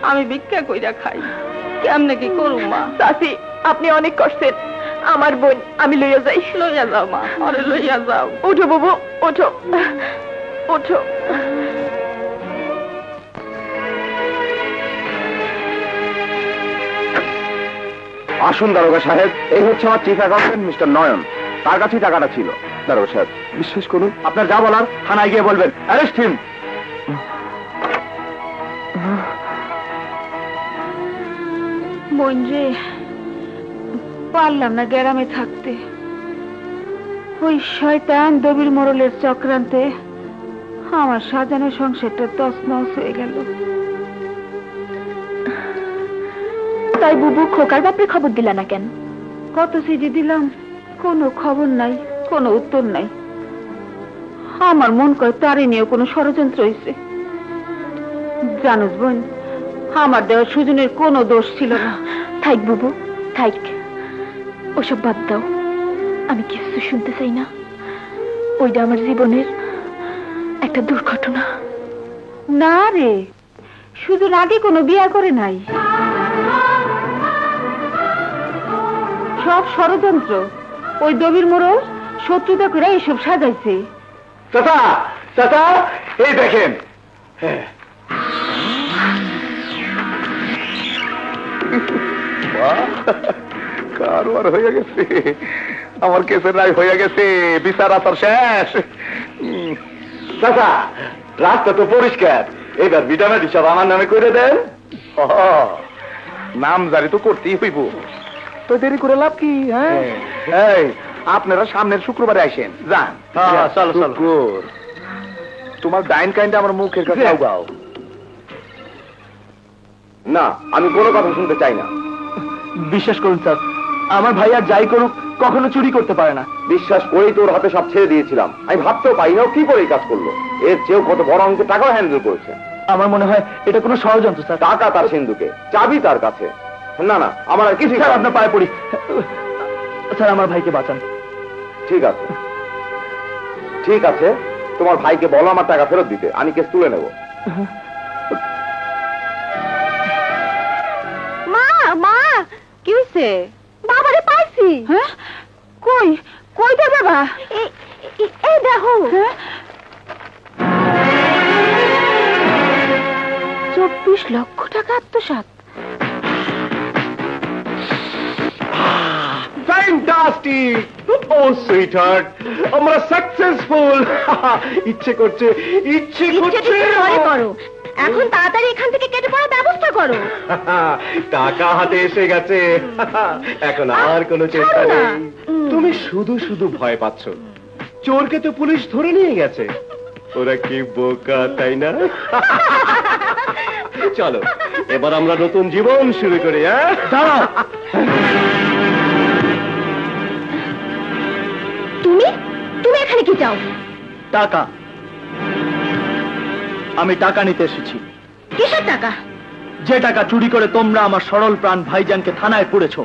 আমি ভিক্ষা কইরা খাই, কেমনে কি করুম মা। চাচি, আপনি অনেক করছেন। আমার বোন আমি লইয়া যাই। লইয়া যাও মা, আরে লইয়া যাও। ওঠো বুবু, ওঠো ওঠো। আসুন দারোগা সাহেব, এই হচ্ছে আমার চিফ অ্যাকাউন্টেন্ট মিস্টার নয়ন। তার কাছেই টাকাটা ছিল। দারোগা সাহেব বিশ্বাস করুন, আপনার যা বলার থানায় গিয়ে বলবেন। Arrest him. বোন রে, পারলাম না গ্রামে থাকতে। ওই শয়তান দবির মোড়লের চক্রান্তে আমার সাজানো সংসারটা তছনছ হয়ে গেল। তাই বুবু খোকার ব্যাপারে খবর দিলা না কেন? কত চিঠি দিলাম, কোনো খবর নাই, কোনো উত্তর নাই। আমার মন কয় তারে নিয়ে কোনো ষড়যন্ত্র হয়েছে। জানোস বোন, আমার দেওয়া সুজনের কোনো দোষ ছিল না। থাক বুবু থাক, ওসব বাদ দাও। আমি কিছু শুনতে চাই না। ওইটা আমার জীবনের একটা দুর্ঘটনা। না রে, সুজন আগে কোনো বিয়া করে নাই। সব ষড়যন্ত্র। ওই দবির মোড়ল শত্রুতা করে এইসব সাজাইছে। চাচা চাচা, এই দেখেন। কারবার হয়ে গেছে, আমার কেসের রায় হয়ে গেছে, বিচার আচার শেষ। চাচা, রাস্তা তো পরিষ্কার, এবার ভিটামিন সব আমার নামে করে দেন। নাম জারি তো করতেই হইব, তো দেরি করে লাভ কি? হ্যাঁ, এই আপনারা সামনের শুক্রবারে আসেন। যান, চলো চলো। তোমার ডাইন কাইন্ডে আমার মুখের কাছে গাও। না, আমি কোনো কথা শুনতে চাই না। বিশ্বাস করুন স্যার, আমার ভাই আর যাই করুক কখনো চুরি করতে পারে না। বিশ্বাস করেই তোর হাতে সব ছেড়ে দিয়েছিলাম। আমি ভাবতেও পারি না ও কি করে এই কাজ করলো। এর চেয়েও কত বড় অঙ্কের টাকাও হ্যান্ডেল করেছে। আমার মনে হয় এটা কোনো ষড়যন্ত্র স্যার। টাকা তার সিন্ধুকে, চাবি তার কাছে। না না, আমার আর কিছু স্যার আপনার পায়ে পড়ি স্যার, আমার ভাইকে বাঁচান। ঠিক আছে, ঠিক আছে, তোমার ভাইকে বলো আমার টাকা ফেরত দিতে, আমি কেস তুলে নেব। মা মা কি হইছে? বাবারে পাইছি। হ্যাঁ, কই কই দে বাবা? এই দেখো। 24 লক্ষ টাকা আত্মসাৎ। ফ্যান্টাস্টিক! ও সুইটহার্ট, আমরা সাকসেসফুল। ইচ্ছে করছে করো, এখন তাড়াতাড়ি এখান থেকে কেটে পড়ার ব্যবস্থা করো। টাকা হাতে এসে গেছে, এখন আর কোনো চিন্তা নেই। তুমি শুধু শুধু ভয় পাচ্ছ। চোরকে তো পুলিশ ধরে নিয়ে গেছে। ওরা কি বোকা, তাই না? চলো এবার আমরা নতুন জীবন শুরু করি। দাঁড়াও, তুমি এখানে কি চাও? টাকা। আমি টাকা নিতে এসেছি। কিসের টাকা? যে টাকা চুরি করে তোমরা আমার সরল প্রাণ ভাইজানকে থানায় পুরেছো,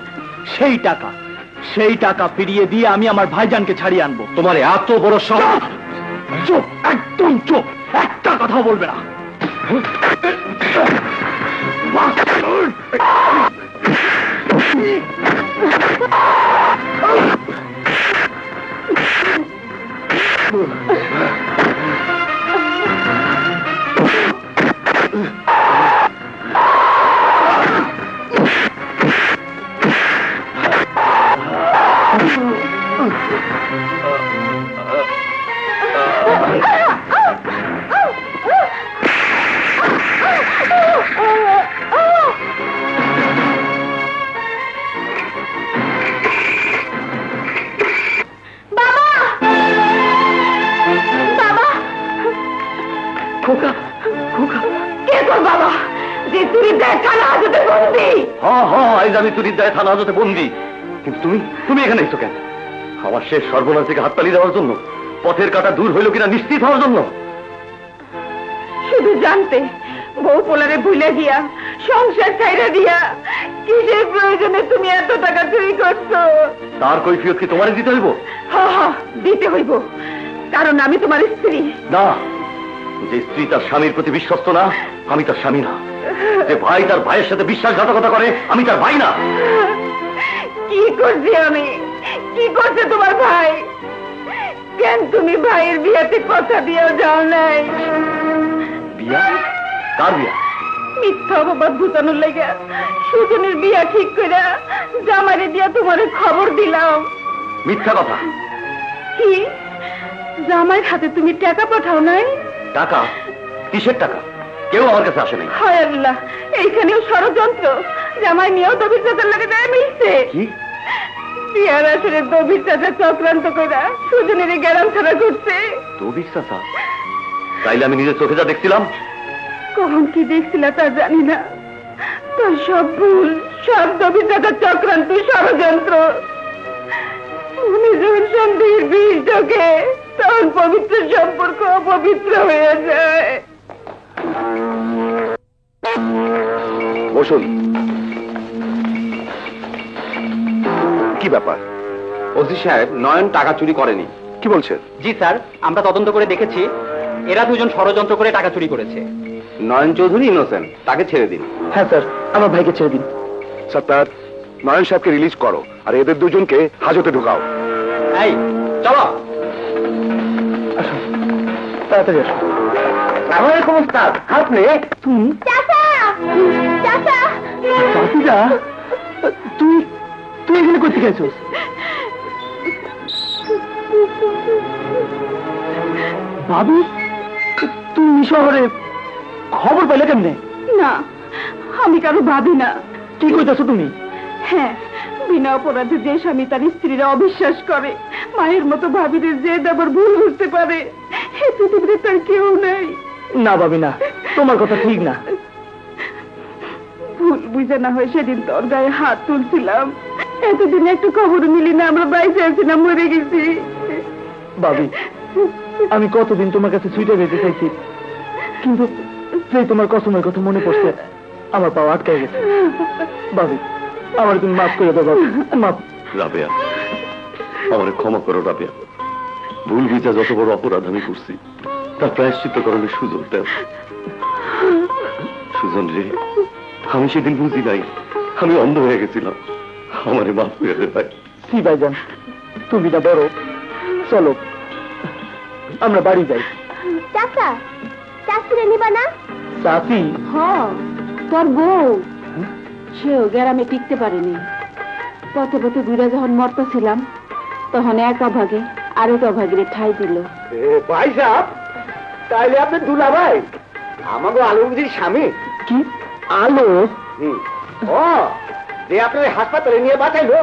সেই টাকা ফিরিয়ে দিয়ে আমি আমার ভাইজানকে ছাড়িয়ে আনবো। তোমার এত বড় সাহস! চুপ, একদম চুপ, একটা কথা বলবে না। আমি চুরির দায়ে থানা হাজতে বন্দি। কিন্তু তুমি এখানে এসো কেন? আমার শেষ সর্বনাশ থেকে হাততালি দেওয়ার জন্য? পথের কাটা দূর হইল কিনা নিশ্চিত হওয়ার জন্য? শুধু জানতে বউ পোলারে ভুলে গিয়া, সংসার ছাইরা দিয়া, কিসের প্রয়োজনে তুমি এত টাকা চুরি করছো? তার কৈফিয়ত কি তোমারে দিতে হইব? হ্যাঁ, দিতে হইব, কারণ আমি তোমার স্ত্রী। না, যে স্ত্রী তার স্বামীর প্রতি বিশ্বস্ত না, আমি তার স্বামী না। যে ভাই তার ভাইয়ের সাথে বিশ্বাসঘাতকতা করে, আমি তার ভাই না। কি করছি আমি? কি করছে তোমার ভাই? কেন তুমি ভাইয়ের বিয়াতে কথা দিয়েও যাও নাই? বিয়া? কার বিয়া? মিথ্যা অপবাদ ভুতানোর লেগে সুজনের বিয়া ঠিক করে জামাইরে দিয়া তোমার খবর দিলাম। মিথ্যা কথা। কি জামাইয়ের হাতে তুমি টাকা পাঠাও নাই? টাকা? কিসের টাকা? কেউ আমার কাছে আসে নাই। হায় আল্লাহ, এইখানেও ষড়যন্ত্র। জামাই নিয়েও দবির চাচার লাগে দেয় মিলছে। কি? বিয়ার আসলে দবির চাচা চক্রান্ত করে সুজনের গ্যারাম ছাড়া করছে। দবির চাচা? তাইলে আমি নিজের চোখে যা দেখছিলাম। কখন কি দেখছিল তা জানি না, তোর সব ভুল, সব দবির চাচার চক্রান্ত, ষড়যন্ত্র। মনে যখন সন্দেহের বীজ ঢোকে, তখন পবিত্র সম্পর্ক অপবিত্র হয়ে যায়। বসুন। কি ব্যাপার? ওসি সাহেব, নয়ন টাকা চুরি করেনি। কি বলছেন? জি স্যার, আমরা তদন্ত করে দেখেছি, এরা দুজন ষড়যন্ত্র করে টাকা চুরি করেছে। নয়ন চৌধুরী ইনোসেন্ট, তাকে ছেড়ে দিন। হ্যাঁ স্যার, আমার ভাইকে ছেড়ে দিন। সত্তার, নয়ন সাহেবকে রিলিজ করো আর এদের দুজনকে হাজতে ঢুকাও। এই চলো। তাড়াতাড়ি আসো। আসসালামু স্যার। আপনি? তুমি? চাচা, চাচা, চাচিদা, তুই এখানে করতে গেছিস? ভাবি, তুমি শহরে খবর পেলে কেমনে? না, আমি কারো ভাবি না। কি কইতেছো তুমি? হ্যাঁ, বিনা অপরাধে যে স্বামী তার স্ত্রীরা অবিশ্বাস করে, মায়ের মতো ভাবিদের যে আবার ভুল বুঝতে পারে, এই পৃথিবীতে তার কেউ নাই। না ভাবি না, তোমার কথা ঠিক না। ভুল বুঝে না হয় সেদিন তোর গায়ে হাত তুলছিলাম। এতদিন একটু খবর মিলি না, আমরা বাইরে আছিলাম, মরে গেছি। ভাবি, আমি কতদিন তোমার কাছে ছুটে যেতে চাইছি, কিন্তু সেই তোমার কসমের কথা মনে পড়ছে, আমার পা আটকে গেছে। ভাবি, আমার তুমি মাফ করে দাও ভাবি, মাফ। রাবেয়া, আমার ক্ষমা করো রাবেয়া। ভুল বুঝা যত বড় অপরাধ আমি করছি তার প্রায়শ্চিত্ত করণের সুযোগ দেও। সুজন রে, আমি সেদিন বুঝি নাই, আমি অন্ধ হয়ে গেছিলাম, আমারে মাফ করে দে ভাই। সি ভাইজান, তুমি না বড়, চলো আমরা বাড়ি যাই। চাচা, চাচিরে নিবা না? চাচি? তোর বউ সেও গ্রামে টিকতে পারেনি। পথে পথে ঘুরে যখন মরতেছিলাম তখন এক অভাগে আরেক অভাগের ঠাই দিল। ভাই সাহেব, তাইলে আপনি দুলা ভাই আমাকে আলমগীর স্বামী? কি আলো? ও, যে আপনার হাসপাতালে নিয়ে বাঁচাইলো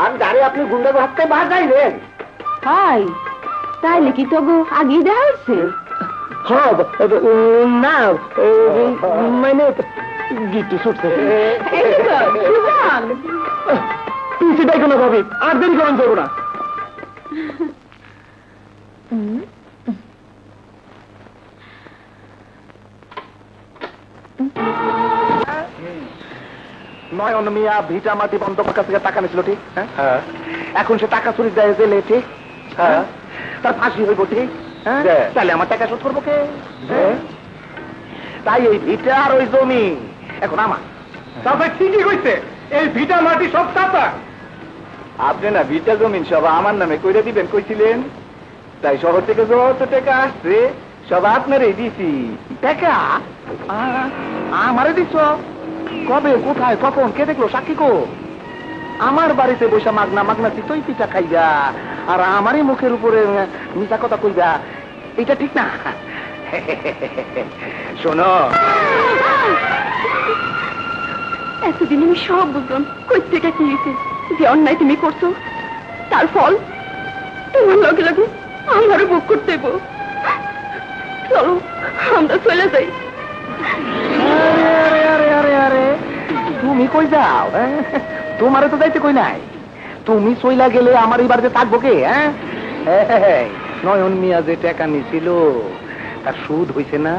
আর যারে আপনি গুন্ডা হাতকে বাঁচাইলেন। হাই, তাইলে কি তবু আগেই দেখা হচ্ছে? না, মানে গিট্টু ছুটছে। পিছিয়ে দেখো না ভাবি, আর দেরি করেন করবো না। নয়ন মিয়া ভিটা মাটি বন্ধকের কাছ থেকে টাকা নিয়েছিল, ঠিক? হ্যাঁ। এখন সে টাকা চুরি দেয় জেলে, ঠিক? হ্যাঁ। তার ফাঁসি হইব, ঠিক? হ্যাঁ। তাহলে আমার টাকা শোধ করবো কে? তাই এই ভিটা আর ওই জমি এখন আমার। তারপরে ঠিকই কইছে, এই ভিটা মাটি সব চাপা। আপনি না ভিটা জমিন সব আমার নামে কইরা দিবেন কইছিলেন, তাই শহর থেকে যত টাকা আসছে সব আপনারই দিছি। টাকা আমারে দিচ্ছ? কবে, কোথায়, কখন, কে দেখলো, সাক্ষী কো? আমার বাড়িতে বসে মাগনা মাগনা চিতই পিঠা খাইয়া আর আমারই মুখের উপরে মিথ্যা কথা কইবা, এটা ঠিক না। শোনো, এতদিন আমি সব বুঝলাম কই থেকে কি হয়েছে। যে অন্যায় তুমি করছো তার ফল তোমার লগে লগে আমারও ভোগ করতে হইব। চলো আমরা চলে যাই। আরে আরে আরে আরে, তুমি কই যাও? তোমারে তো যাইতে কই নাই। তুমি চইলা গেলে আমার এই বাড়িতে থাকবো কে? হ্যাঁ, নয়ন মিয়া যে টাকা নিছিল তার সুদ হইছে না?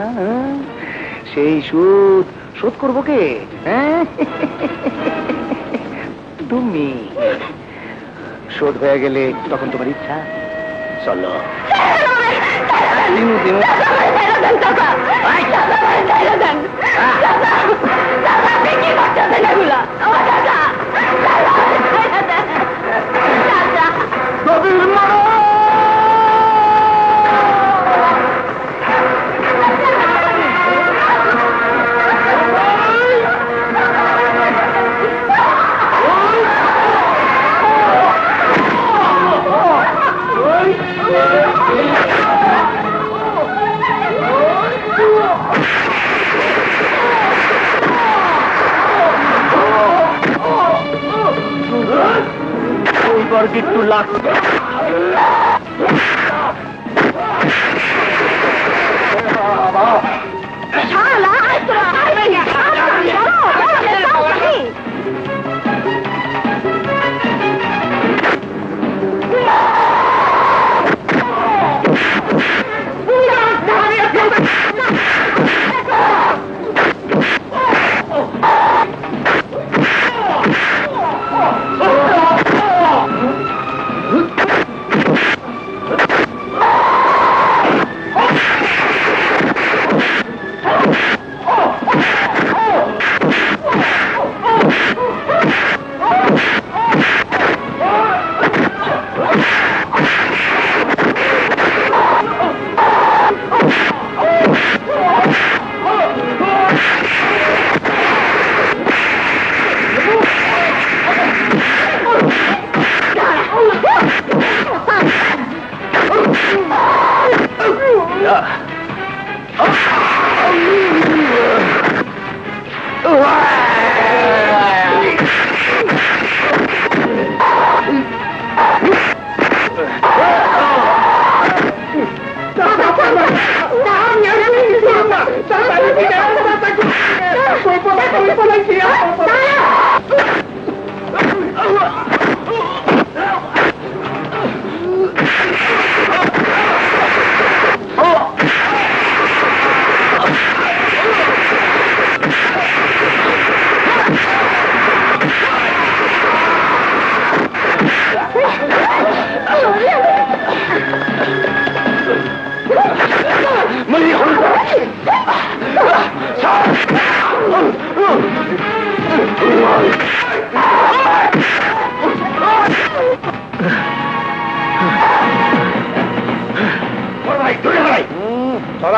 সেই সুদ শোধ করবো কে? তুমি। শোধ হয়ে গেলে তখন তোমার ইচ্ছা। চলো। ওইবার গিট্টু লাগবে।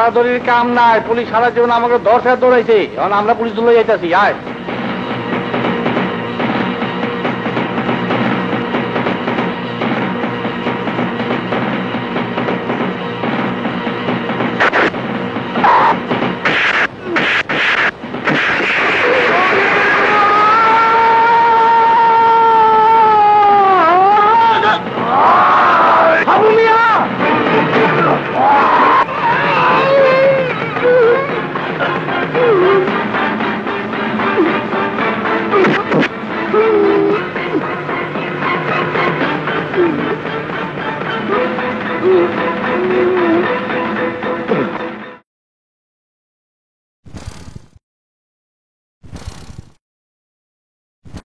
দৌড়াদৌড়ির কাম নাই, পুলিশ সারা জীবন আমাকে দর্শায় দৌড়াইছে, এখন আমরা পুলিশ ধরে যাইতেছি। আয়